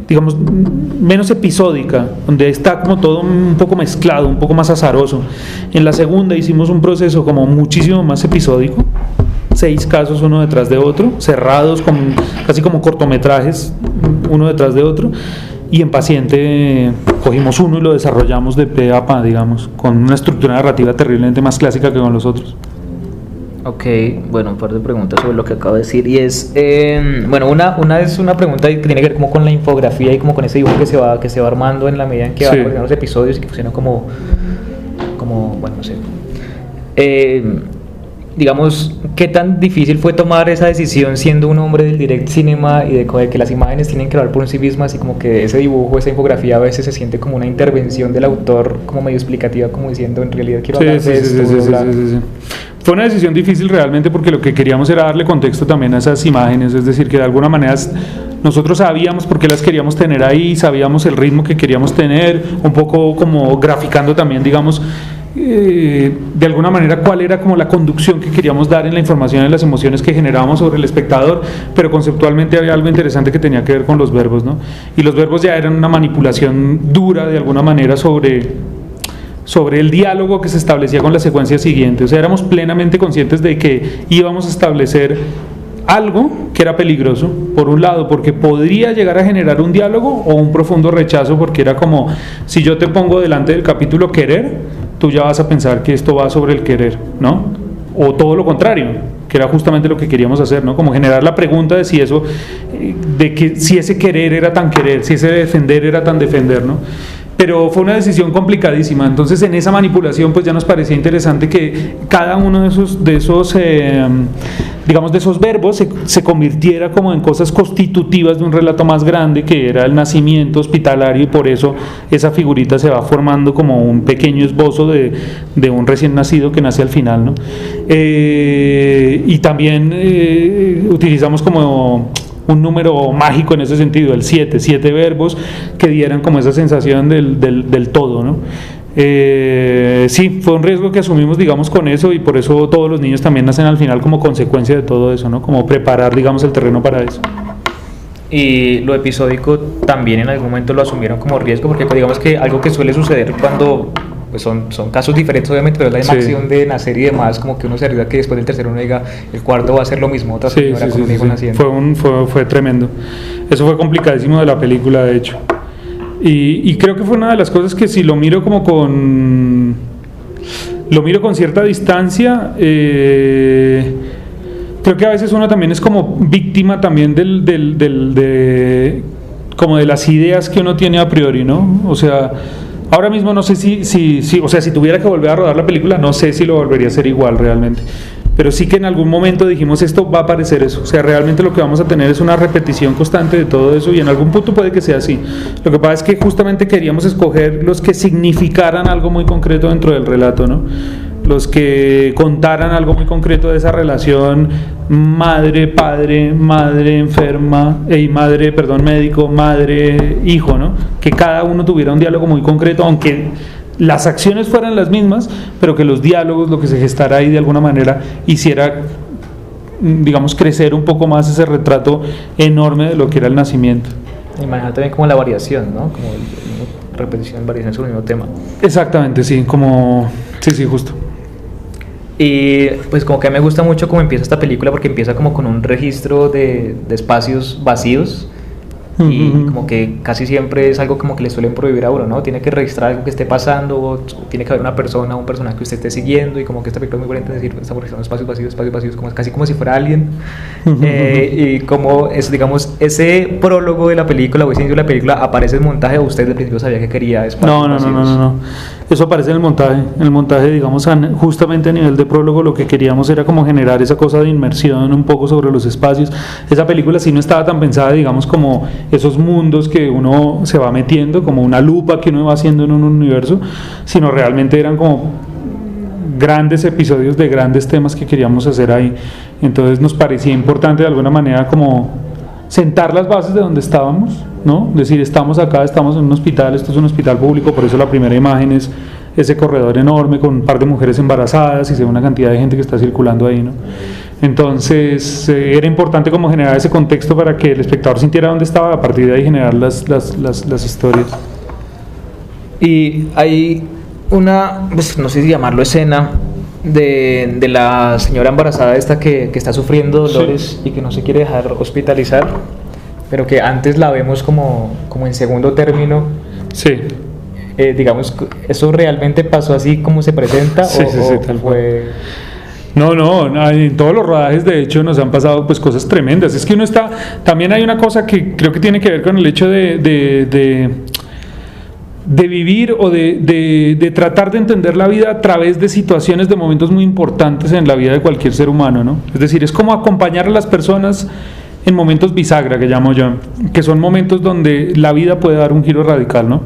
digamos, menos episódica, donde está como todo un poco mezclado, un poco más azaroso. En la segunda hicimos un proceso como muchísimo más episódico, 6 casos uno detrás de otro, cerrados, casi como cortometrajes, uno detrás de otro. Y en paciente cogimos uno y lo desarrollamos de pe a pa, digamos, con una estructura narrativa terriblemente más clásica que con los otros. Ok, bueno, un par de preguntas sobre lo que acabo de decir. Y es, bueno, una es una pregunta que tiene que ver como con la infografía y como con ese dibujo que se va armando en la medida en que Sí. van los episodios y que funciona como bueno, no sé. Digamos, ¿qué tan difícil fue tomar esa decisión siendo un hombre del direct cinema y de que las imágenes tienen que hablar por sí mismas y como que ese dibujo, esa infografía a veces se siente como una intervención del autor como medio explicativa, como diciendo en realidad quiero hablar de esto, bla? Sí. Fue una decisión difícil realmente porque lo que queríamos era darle contexto también a esas imágenes, es decir, que de alguna manera nosotros sabíamos por qué las queríamos tener ahí, sabíamos el ritmo que queríamos tener, un poco como graficando también, digamos, de alguna manera cuál era como la conducción que queríamos dar en la información, en las emociones que generábamos sobre el espectador, pero conceptualmente había algo interesante que tenía que ver con los verbos, ¿no? Y los verbos ya eran una manipulación dura de alguna manera sobre el diálogo que se establecía con la secuencia siguiente. O sea, éramos plenamente conscientes de que íbamos a establecer algo que era peligroso, por un lado, porque podría llegar a generar un diálogo o un profundo rechazo, porque era como, si yo te pongo delante del capítulo querer, tú ya vas a pensar que esto va sobre el querer, ¿no? O todo lo contrario, que era justamente lo que queríamos hacer, ¿no? Como generar la pregunta de si eso, de que si ese querer era tan querer, si ese defender era tan defender, ¿no? Pero fue una decisión complicadísima. Entonces en esa manipulación pues ya nos parecía interesante que cada uno de esos digamos de esos verbos se convirtiera como en cosas constitutivas de un relato más grande, que era el nacimiento hospitalario, y por eso esa figurita se va formando como un pequeño esbozo de un recién nacido que nace al final, ¿no? Y también utilizamos como un número mágico en ese sentido, el 7 verbos que dieran como esa sensación del todo, ¿no? Sí, fue un riesgo que asumimos, digamos, con eso, y por eso todos los niños también nacen al final como consecuencia de todo eso, ¿no? Como preparar, digamos, el terreno para eso. Y lo episódico también en algún momento lo asumieron como riesgo, porque digamos que algo que suele suceder cuando pues son casos diferentes obviamente, pero es la misma acción de nacer y demás, como que uno se arriesga que después del tercero uno diga el cuarto va a hacer lo mismo, otra señora con un hijo naciendo. Fue tremendo. Eso fue complicadísimo de la película, de hecho. Y creo que fue una de las cosas que si lo miro como con cierta distancia, creo que a veces uno también es como víctima también como de las ideas que uno tiene a priori, ¿no? O sea, ahora mismo no sé o sea, si tuviera que volver a rodar la película, no sé si lo volvería a hacer igual realmente. Pero sí que en algún momento dijimos, esto va a parecer eso. O sea, realmente lo que vamos a tener es una repetición constante de todo eso, y en algún punto puede que sea así. Lo que pasa es que justamente queríamos escoger los que significaran algo muy concreto dentro del relato, ¿no? Los que contaran algo muy concreto de esa relación madre-padre, madre enferma, médico, madre-hijo, ¿no? Que cada uno tuviera un diálogo muy concreto, aunque las acciones fueran las mismas, pero que los diálogos, lo que se gestara ahí de alguna manera, hiciera, digamos, crecer un poco más ese retrato enorme de lo que era el nacimiento. Y manejar también como la variación, ¿no? Como repetición, variación sobre el mismo tema. Exactamente, sí, sí, justo. Y pues como que me gusta mucho cómo empieza esta película, porque empieza como con un registro de espacios vacíos, y como que casi siempre es algo como que le suelen prohibir a uno, ¿no? Tiene que registrar algo que esté pasando, o tiene que haber una persona, un personaje que usted esté siguiendo, y como que esta película es muy buena en decir, está registrando espacios vacíos, casi como si fuera alguien. Y como es, digamos, ese prólogo de la película o ese inicio de la película aparece el montaje, o usted desde el principio sabía que quería espacios vacíos. No. Eso aparece en el montaje. En el montaje, digamos, justamente a nivel de prólogo, lo que queríamos era como generar esa cosa de inmersión un poco sobre los espacios. Esa película sí no estaba tan pensada, digamos, como esos mundos que uno se va metiendo, como una lupa que uno va haciendo en un universo, sino realmente eran como grandes episodios de grandes temas que queríamos hacer ahí. Entonces nos parecía importante de alguna manera como sentar las bases de donde estábamos, ¿no? Decir, estamos acá, estamos en un hospital, esto es un hospital público, por eso la primera imagen es ese corredor enorme con un par de mujeres embarazadas y se ve una cantidad de gente que está circulando ahí, ¿no? Entonces era importante como generar ese contexto para que el espectador sintiera dónde estaba, a partir de ahí generar las historias. Y hay una, pues no sé si llamarlo escena, de la señora embarazada esta que está sufriendo dolores y que no se quiere dejar hospitalizar, pero que antes la vemos como en segundo término. Sí. Digamos, ¿eso realmente pasó así como se presenta? Sí, o tal fue...? No, en todos los rodajes de hecho nos han pasado pues cosas tremendas. Es que uno está, también hay una cosa que creo que tiene que ver con el hecho de vivir o de tratar de entender la vida a través de situaciones, de momentos muy importantes en la vida de cualquier ser humano, ¿no? Es decir, es como acompañar a las personas en momentos bisagra, que llamo yo, que son momentos donde la vida puede dar un giro radical, ¿no?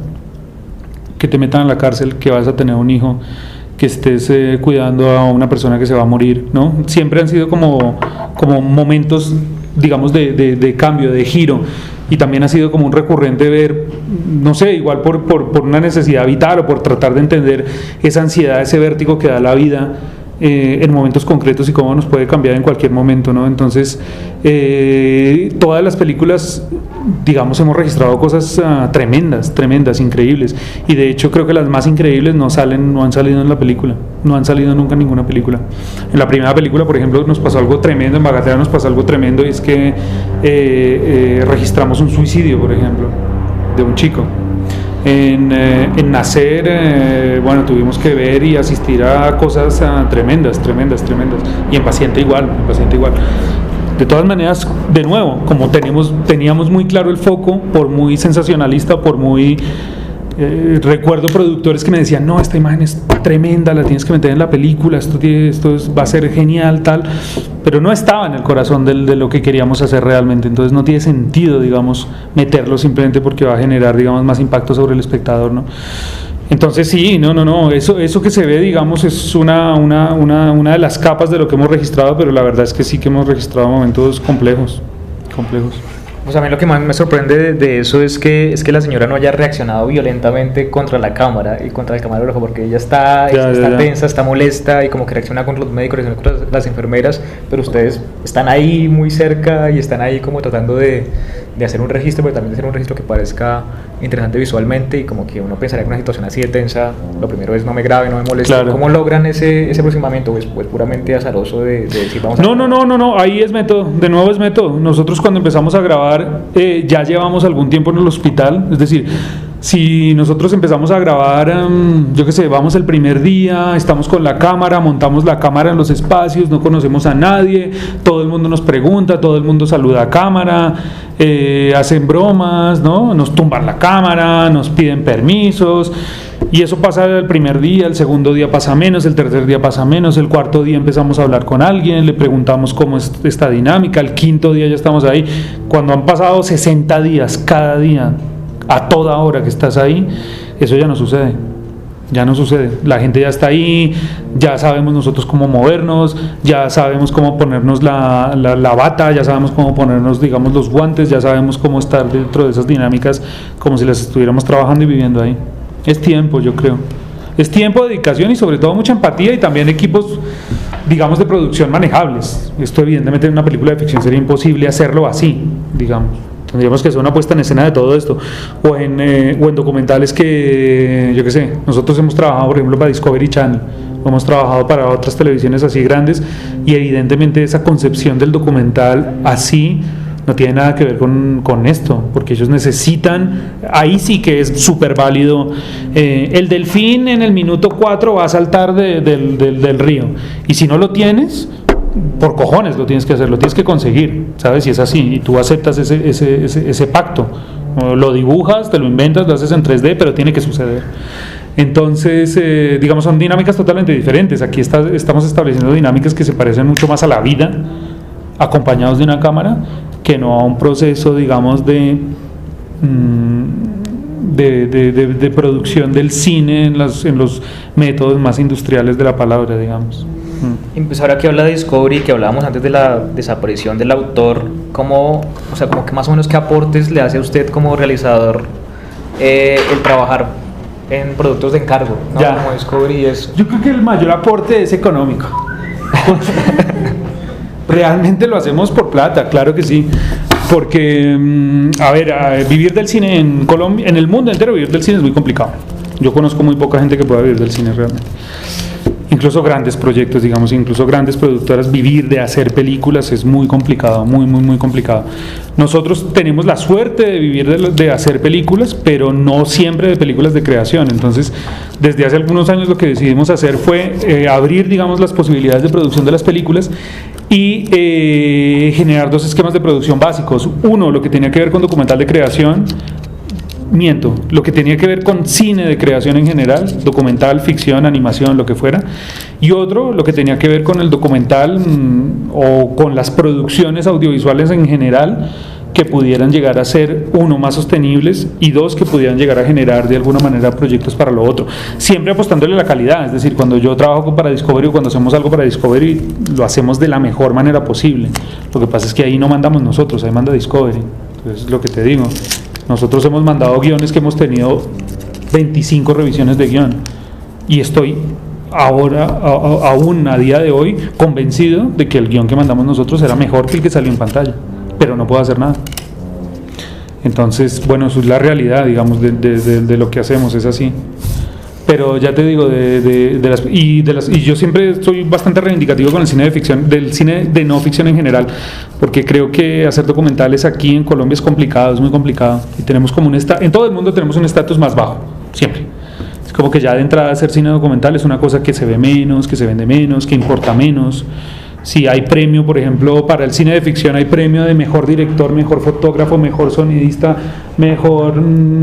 Que te metan a la cárcel, que vas a tener un hijo, que estés cuidando a una persona que se va a morir, ¿no? Siempre han sido como momentos, digamos, de cambio, de giro, y también ha sido como un recurrente ver, no sé, igual por una necesidad vital o por tratar de entender esa ansiedad, ese vértigo que da la vida en momentos concretos y cómo nos puede cambiar en cualquier momento, ¿no? Entonces, todas las películas, digamos, hemos registrado cosas tremendas, increíbles, y de hecho creo que las más increíbles no han salido en la película, no han salido nunca en ninguna película. En la primera película, por ejemplo, nos pasó algo tremendo, en Bagatella nos pasó algo tremendo, y es que registramos un suicidio, por ejemplo, de un chico. En Nacer, bueno, tuvimos que ver y asistir a cosas tremendas, y en Paciente igual. De todas maneras, de nuevo, como teníamos muy claro el foco, por muy sensacionalista, por muy... recuerdo productores que me decían, no, esta imagen es tremenda, la tienes que meter en la película, va a ser genial, tal, pero no estaba en el corazón de lo que queríamos hacer realmente. Entonces no tiene sentido, digamos, meterlo simplemente porque va a generar, digamos, más impacto sobre el espectador, ¿no? Entonces sí, no, eso que se ve, digamos, es una de las capas de lo que hemos registrado, pero la verdad es que sí que hemos registrado momentos complejos. Pues a mí lo que más me sorprende de eso es que la señora no haya reaccionado violentamente contra la cámara y contra el camarógrafo, porque ella está tensa, está molesta, y como que reacciona contra los médicos, reacciona contra las enfermeras, pero ustedes están ahí muy cerca y están ahí como tratando de hacer un registro, pero también de hacer un registro que parezca interesante visualmente, y como que uno pensaría que una situación así de tensa, lo primero es no me grabe, no me moleste. Claro. ¿Cómo logran ese aproximamiento? Pues puramente azaroso de decir vamos a... No, ahí es método, de nuevo es método. Nosotros cuando empezamos a grabar ya llevamos algún tiempo en el hospital, es decir, si nosotros empezamos a grabar, yo qué sé, vamos el primer día, estamos con la cámara, montamos la cámara en los espacios, no conocemos a nadie, todo el mundo nos pregunta, todo el mundo saluda a cámara, hacen bromas, ¿no? Nos tumban la cámara, nos piden permisos, y eso pasa el primer día, el segundo día pasa menos, el tercer día pasa menos, el cuarto día empezamos a hablar con alguien, le preguntamos cómo es esta dinámica, el quinto día ya estamos ahí. Cuando han pasado 60 días, cada día, a toda hora que estás ahí, eso ya no sucede. La gente ya está ahí, ya sabemos nosotros cómo movernos, ya sabemos cómo ponernos la bata, ya sabemos cómo ponernos, digamos, los guantes, ya sabemos cómo estar dentro de esas dinámicas como si las estuviéramos trabajando y viviendo ahí. Es tiempo, yo creo. Es tiempo, dedicación y sobre todo mucha empatía, y también equipos, digamos, de producción manejables. Esto evidentemente en una película de ficción sería imposible hacerlo así, digamos. Tendríamos que hacer una puesta en escena de todo esto, o en documentales que, yo qué sé, nosotros hemos trabajado, por ejemplo, para Discovery Channel, o hemos trabajado para otras televisiones así grandes, y evidentemente esa concepción del documental así no tiene nada que ver con esto, porque ellos necesitan, ahí sí que es súper válido, el delfín en el minuto 4 va a saltar del río, y si no lo tienes, por cojones lo tienes que hacer, lo tienes que conseguir, ¿sabes? Y es así, y tú aceptas ese pacto, lo dibujas, te lo inventas, lo haces en 3D, pero tiene que suceder. Entonces, digamos, son dinámicas totalmente diferentes. Aquí estamos estableciendo dinámicas que se parecen mucho más a la vida, acompañados de una cámara, que no a un proceso, digamos, de producción del cine en los métodos más industriales de la palabra, digamos. Y pues ahora que habla de Discovery, que hablábamos antes de la desaparición del autor, como que más o menos qué aportes le hace a usted como realizador el trabajar en productos de encargo, ¿no? Como Discovery y eso. Yo creo que el mayor aporte es económico. Realmente lo hacemos por plata, claro que sí, porque vivir del cine en Colombia, en el mundo entero vivir del cine es muy complicado. Yo conozco muy poca gente que pueda vivir del cine realmente. incluso grandes proyectos, digamos, incluso grandes productoras, vivir de hacer películas es muy complicado, muy complicado. Nosotros tenemos la suerte de vivir de hacer películas, pero no siempre de películas de creación. Entonces, desde hace algunos años lo que decidimos hacer fue abrir, digamos, las posibilidades de producción de las películas y generar 2 esquemas de producción básicos. Uno, lo que tenía que ver con documental de creación. Lo que tenía que ver con cine de creación en general, documental, ficción, animación, lo que fuera, y otro, lo que tenía que ver con el documental o con las producciones audiovisuales en general, que pudieran llegar a ser, 1, más sostenibles, y 2, que pudieran llegar a generar de alguna manera proyectos para lo otro, siempre apostándole a la calidad. Es decir, cuando yo trabajo para Discovery o cuando hacemos algo para Discovery, lo hacemos de la mejor manera posible. Lo que pasa es que ahí no mandamos nosotros, ahí manda Discovery. Entonces, es lo que te digo. Nosotros hemos mandado guiones que hemos tenido 25 revisiones de guión, y estoy ahora, aún a día de hoy, convencido de que el guión que mandamos nosotros era mejor que el que salió en pantalla, pero no puedo hacer nada. Entonces, bueno, eso es la realidad, digamos, de lo que hacemos, es así. Pero ya te digo, y yo siempre soy bastante reivindicativo con el cine de ficción, del cine de no ficción en general, porque creo que hacer documentales aquí en Colombia es complicado, es muy complicado, y tenemos como en todo el mundo tenemos un estatus más bajo, siempre. Es como que ya de entrada hacer cine documental es una cosa que se ve menos, que se vende menos, que importa menos. Si hay premio, por ejemplo, para el cine de ficción hay premio de mejor director, mejor fotógrafo, mejor sonidista, mejor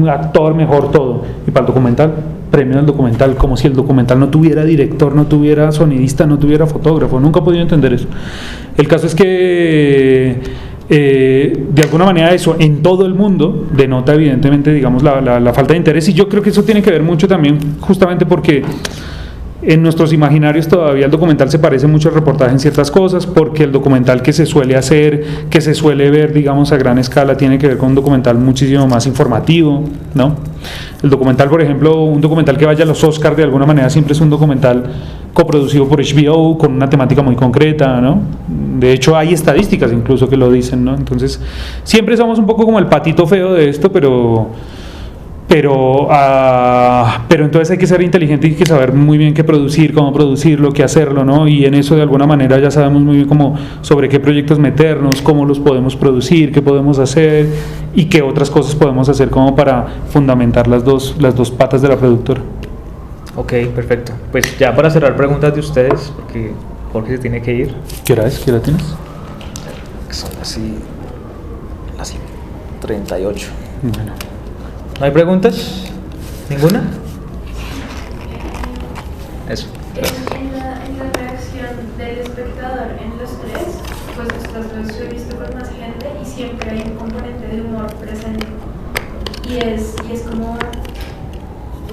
actor, mejor todo. Y para el documental, premio del documental, como si el documental no tuviera director, no tuviera sonidista, no tuviera fotógrafo. Nunca he podido entender eso. El caso es que de alguna manera eso en todo el mundo denota evidentemente, digamos, la falta de interés, y yo creo que eso tiene que ver mucho también justamente porque en nuestros imaginarios todavía el documental se parece mucho al reportaje en ciertas cosas, porque el documental que se suele hacer, que se suele ver, digamos, a gran escala, tiene que ver con un documental muchísimo más informativo, ¿no? El documental, por ejemplo, un documental que vaya a los Oscars de alguna manera siempre es un documental coproducido por HBO con una temática muy concreta, ¿no? De hecho, hay estadísticas incluso que lo dicen, ¿no? Entonces, siempre somos un poco como el patito feo de esto, pero entonces hay que ser inteligente y hay que saber muy bien qué producir, cómo producirlo, qué hacerlo, ¿no? Y en eso de alguna manera ya sabemos muy bien cómo, sobre qué proyectos meternos, cómo los podemos producir, qué podemos hacer y qué otras cosas podemos hacer como para fundamentar las dos patas de la productora. Ok, perfecto. Pues ya para cerrar preguntas de ustedes, porque Jorge se tiene que ir. ¿Qué hora es? ¿Qué hora tienes? Son así 38. Bueno. ¿No hay preguntas? ¿Ninguna? Eso. En la reacción del espectador en los 3, pues estos dos lo he visto con más gente y siempre hay un componente de humor presente. Y es como,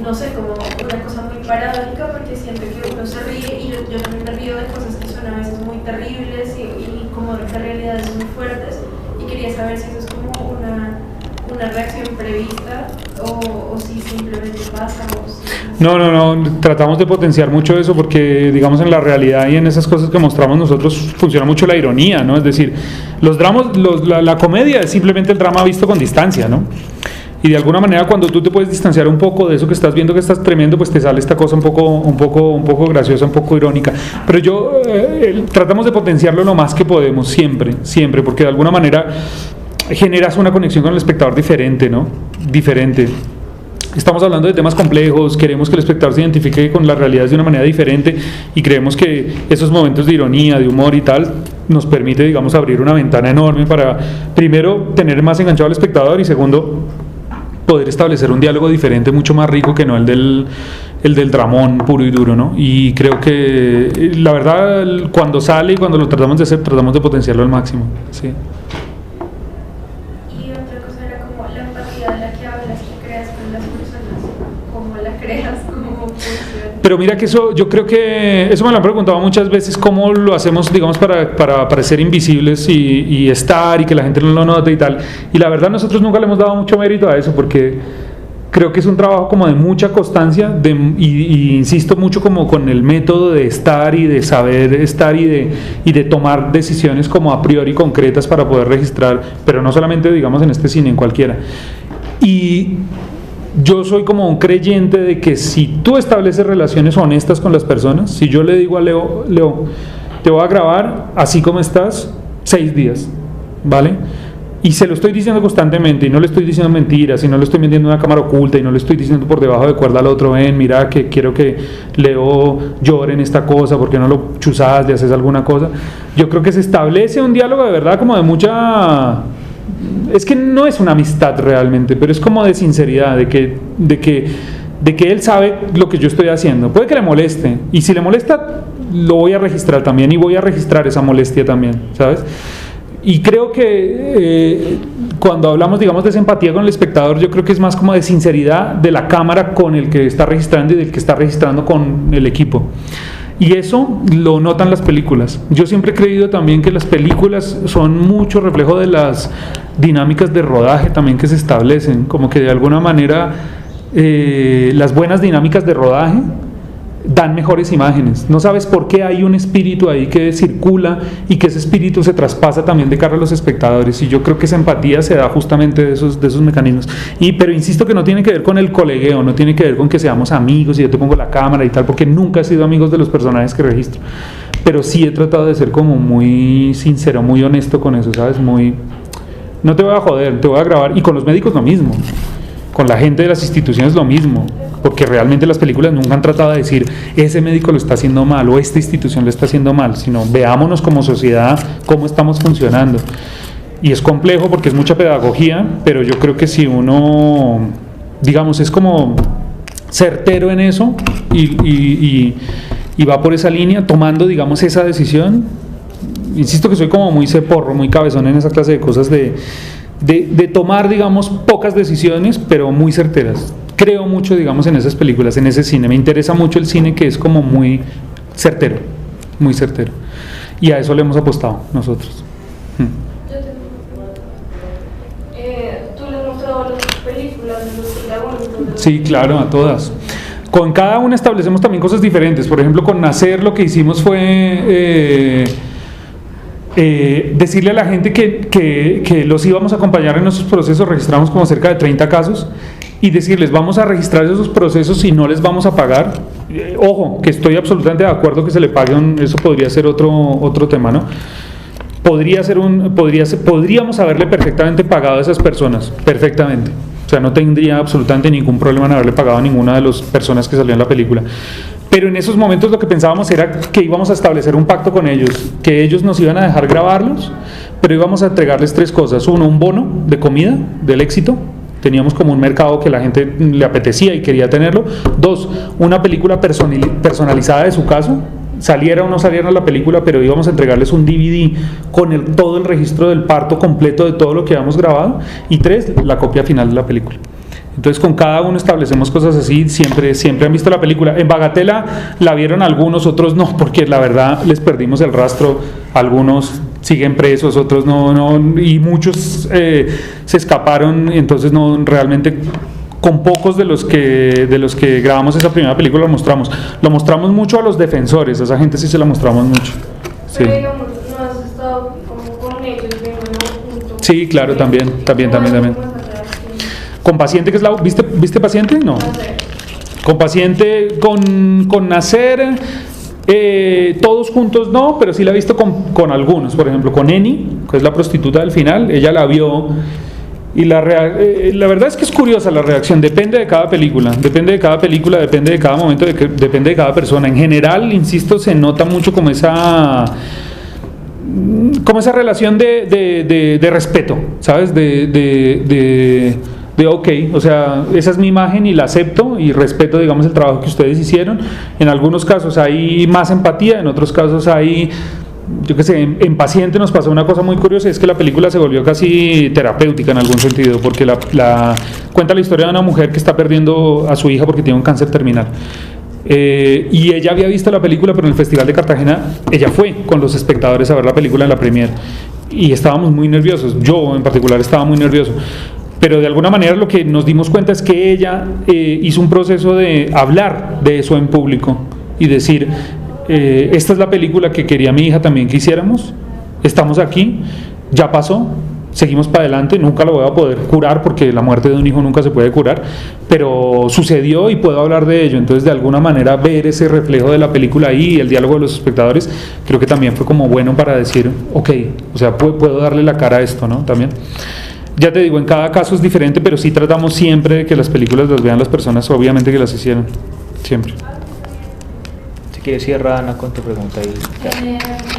no sé, como una cosa muy paradójica, porque siento que uno se ríe y yo también me río de cosas que son a veces muy terribles y como de realidades muy fuertes, y quería saber si eso es como una reacción prevista o si simplemente pasa o si... No, tratamos de potenciar mucho eso porque, digamos, en la realidad y en esas cosas que mostramos nosotros funciona mucho la ironía, ¿no? Es decir, la comedia es simplemente el drama visto con distancia, ¿no? Y de alguna manera cuando tú te puedes distanciar un poco de eso que estás viendo que estás tremendo, pues te sale esta cosa un poco graciosa, un poco irónica. Pero tratamos de potenciarlo lo más que podemos, siempre, porque de alguna manera generas una conexión con el espectador diferente, ¿no? Diferente. Estamos hablando de temas complejos, queremos que el espectador se identifique con las realidades de una manera diferente y creemos que esos momentos de ironía, de humor y tal, nos permite, digamos, abrir una ventana enorme para, primero, tener más enganchado al espectador y segundo, poder establecer un diálogo diferente, mucho más rico que no el del dramón puro y duro, ¿no? Y creo que, la verdad, cuando sale y cuando lo tratamos de hacer, tratamos de potenciarlo al máximo, sí. Pero mira que eso, yo creo que eso me lo han preguntado muchas veces, cómo lo hacemos, digamos, para parecer invisibles y estar y que la gente no lo note y tal. Y la verdad nosotros nunca le hemos dado mucho mérito a eso porque creo que es un trabajo como de mucha constancia y insisto mucho como con el método de estar y de saber estar y de tomar decisiones como a priori concretas para poder registrar, pero no solamente, digamos, en este cine, en cualquiera. Y yo soy como un creyente de que si tú estableces relaciones honestas con las personas, si yo le digo a Leo, te voy a grabar así como estás 6 días, ¿vale? Y se lo estoy diciendo constantemente, y no le estoy diciendo mentiras, y no le estoy vendiendo una cámara oculta, y no le estoy diciendo por debajo de cuerda al otro, ven, mira que quiero que Leo llore en esta cosa, porque no lo chuzas, le haces alguna cosa. Yo creo que se establece un diálogo de verdad como de mucha... Es que no es una amistad realmente, pero es como de sinceridad, de que él sabe lo que yo estoy haciendo. Puede que le moleste, y si le molesta, lo voy a registrar también, y voy a registrar esa molestia también, ¿sabes? Y creo que cuando hablamos, digamos, de esa empatía con el espectador, yo creo que es más como de sinceridad de la cámara con el que está registrando y del que está registrando con el equipo. Y eso lo notan las películas. Yo siempre he creído también que las películas son mucho reflejo de las dinámicas de rodaje también que se establecen, como que de alguna manera las buenas dinámicas de rodaje dan mejores imágenes. No sabes por qué hay un espíritu ahí que circula y que ese espíritu se traspasa también de cara a los espectadores, y yo creo que esa empatía se da justamente de esos mecanismos. Pero insisto que no tiene que ver con el colegueo, no tiene que ver con que seamos amigos y yo te pongo la cámara y tal, porque nunca he sido amigos de los personajes que registro, pero sí he tratado de ser como muy sincero, muy honesto con eso, ¿sabes? No te voy a joder, te voy a grabar. Y con los médicos lo mismo, con la gente de las instituciones lo mismo, porque realmente las películas nunca han tratado de decir ese médico lo está haciendo mal o esta institución lo está haciendo mal, sino veámonos como sociedad cómo estamos funcionando. Y es complejo porque es mucha pedagogía, pero yo creo que si uno, digamos, es como certero en eso y va por esa línea, tomando, digamos, esa decisión. Insisto que soy como muy ceporro, muy cabezón en esa clase de cosas de tomar, digamos, pocas decisiones, pero muy certeras. Creo mucho, digamos, en esas películas, en ese cine. Me interesa mucho el cine que es como muy certero, muy certero. Y a eso le hemos apostado nosotros. ¿Tú le has mostrado las películas de los protagonistas? Sí, claro, a todas. Con cada una establecemos también cosas diferentes. Por ejemplo, con Nacer lo que hicimos fue... decirle a la gente que los íbamos a acompañar en nuestros procesos. Registramos como cerca de 30 casos y decirles, vamos a registrar esos procesos y no les vamos a pagar. Ojo, que estoy absolutamente de acuerdo que se le paguen, eso podría ser otro tema, ¿no? Podríamos haberle perfectamente pagado a esas personas, perfectamente. O sea, no tendría absolutamente ningún problema en haberle pagado a ninguna de las personas que salían en la película. Pero en esos momentos lo que pensábamos era que íbamos a establecer un pacto con ellos, que ellos nos iban a dejar grabarlos, pero íbamos a entregarles 3 cosas. 1, un bono de comida del éxito. Teníamos como un mercado que la gente le apetecía y quería tenerlo. 2, una película personalizada de su caso, saliera o no saliera la película, pero íbamos a entregarles un DVD con todo el registro del parto completo de todo lo que habíamos grabado. Y 3, la copia final de la película. Entonces con cada uno establecemos cosas así. Siempre han visto la película. En Bagatela la vieron algunos, otros no, porque la verdad les perdimos el rastro. Algunos siguen presos, otros no, y muchos se escaparon. Entonces no, realmente con pocos de los que grabamos esa primera película lo mostramos mucho a los defensores. A esa gente sí se la mostramos mucho. Sí. Pero digamos, ¿no has estado como con ellos viéndolo juntos? Sí, claro, también. Con Paciente, que es ¿viste Paciente? No. Con Paciente, con Nacer, todos juntos no, pero sí la he visto con algunos. Por ejemplo, con Eni, que es la prostituta del final, ella la vio. Y la verdad es que es curiosa la reacción. Depende de cada película, depende de cada momento, depende de cada persona. En general, insisto, se nota mucho como esa relación de respeto, ¿sabes? De ok, o sea, esa es mi imagen y la acepto y respeto, digamos, el trabajo que ustedes hicieron. En algunos casos hay más empatía, en otros casos hay, yo qué sé, en Paciente nos pasó una cosa muy curiosa, es que la película se volvió casi terapéutica en algún sentido, porque cuenta la historia de una mujer que está perdiendo a su hija porque tiene un cáncer terminal. Y ella había visto la película, pero en el Festival de Cartagena ella fue con los espectadores a ver la película en la premier y estábamos muy nerviosos. Yo en particular estaba muy nervioso, pero de alguna manera lo que nos dimos cuenta es que ella hizo un proceso de hablar de eso en público y decir, esta es la película que quería mi hija también que hiciéramos, estamos aquí, ya pasó, seguimos para adelante, nunca lo voy a poder curar porque la muerte de un hijo nunca se puede curar, pero sucedió y puedo hablar de ello. Entonces, de alguna manera, ver ese reflejo de la película ahí, el diálogo de los espectadores, creo que también fue como bueno para decir, ok, o sea, puedo darle la cara a esto, ¿no? También. Ya te digo, en cada caso es diferente, pero sí tratamos siempre de que las películas las vean las personas, obviamente, que las hicieron, siempre. Si quieres cierra, Ana, con tu pregunta ahí. ¿Esa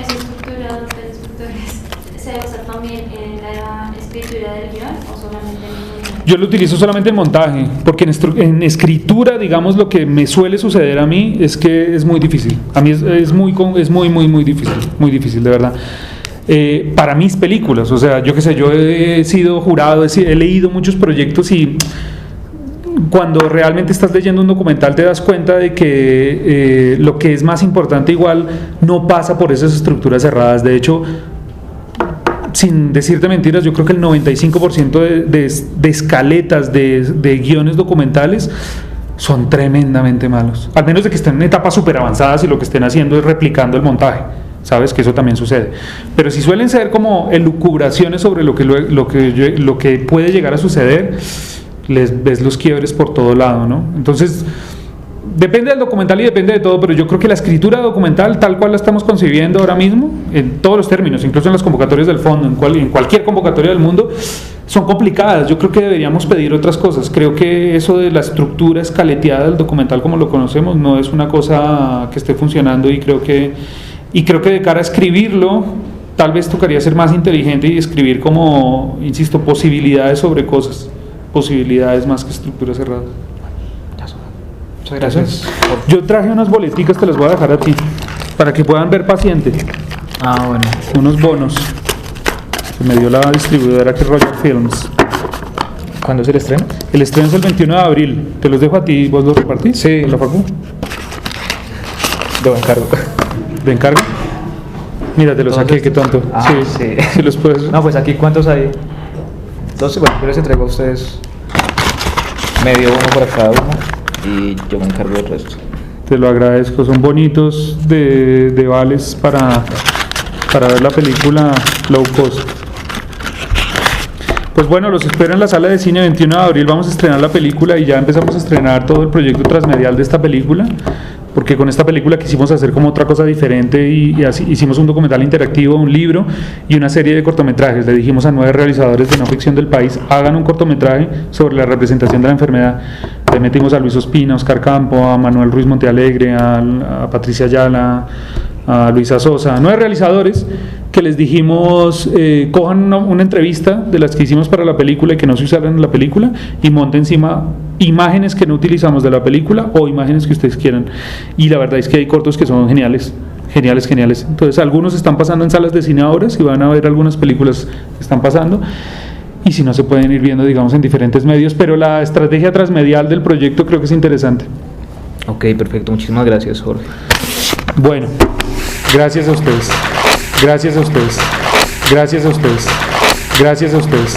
estructura de los escritores se basa también en la escritura del guión o solamente en el guión? Yo lo utilizo solamente en montaje, porque en escritura, digamos, lo que me suele suceder a mí es que es muy difícil. A mí es muy difícil, de verdad. Para mis películas, o sea, yo qué sé, yo he sido jurado, he leído muchos proyectos y cuando realmente estás leyendo un documental te das cuenta de que lo que es más importante igual no pasa por esas estructuras cerradas. De hecho, sin decirte mentiras, yo creo que el 95% de escaletas de guiones documentales son tremendamente malos, al menos de que estén en etapas súper avanzadas y lo que estén haciendo es replicando el montaje. Sabes que eso también sucede, pero si suelen ser como elucubraciones sobre lo que puede llegar a suceder, les ves los quiebres por todo lado, ¿no? Entonces depende del documental y depende de todo, pero yo creo que la escritura documental tal cual la estamos concibiendo ahora mismo, en todos los términos, incluso en las convocatorias del fondo, en cualquier convocatoria del mundo, son complicadas. Yo creo que deberíamos pedir otras cosas. Creo que eso de la estructura escaleteada del documental como lo conocemos no es una cosa que esté funcionando, y creo que de cara a escribirlo tal vez tocaría ser más inteligente y escribir como, insisto, posibilidades sobre cosas, posibilidades más que estructuras cerradas. Muchas gracias. Yo traje unas boleticas, te las voy a dejar a ti para que puedan ver Paciente. Ah, bueno. Unos bonos que me dio la distribuidora, que es Roger Films. ¿Cuándo es el estreno? El estreno es el 21 de abril. Te los dejo a ti, ¿vos los repartís? Sí. ¿La Facu? De encargo. ¿De encargo? Mira, te los saqué, qué tonto. Ah, sí. Sí los puedes. No, pues aquí, ¿cuántos hay? 12. Bueno, yo les entrego a ustedes medio uno para cada uno y yo me encargo del resto. Te lo agradezco. Son bonitos de vales para ver la película low cost. Pues bueno, los espero en la sala de cine 21 de abril. Vamos a estrenar la película y ya empezamos a estrenar todo el proyecto transmedial de esta película, porque con esta película quisimos hacer como otra cosa diferente y así hicimos un documental interactivo, un libro y una serie de cortometrajes. Le dijimos a 9 realizadores de no ficción del país, hagan un cortometraje sobre la representación de la enfermedad. Le metimos a Luis Ospina, a Oscar Campo, a Manuel Ruiz Montealegre, a Patricia Ayala, a Luisa Sosa, 9 realizadores que les dijimos cojan una entrevista de las que hicimos para la película y que no se usaran en la película y monten encima imágenes que no utilizamos de la película o imágenes que ustedes quieran, y la verdad es que hay cortos que son geniales. Entonces algunos están pasando en salas de cine ahora, si van a ver algunas películas que están pasando, y si no se pueden ir viendo, digamos, en diferentes medios, pero la estrategia transmedial del proyecto creo que es interesante. Ok, perfecto, muchísimas gracias, Jorge. Bueno, gracias a ustedes. Gracias a ustedes. Gracias a ustedes. Gracias a ustedes.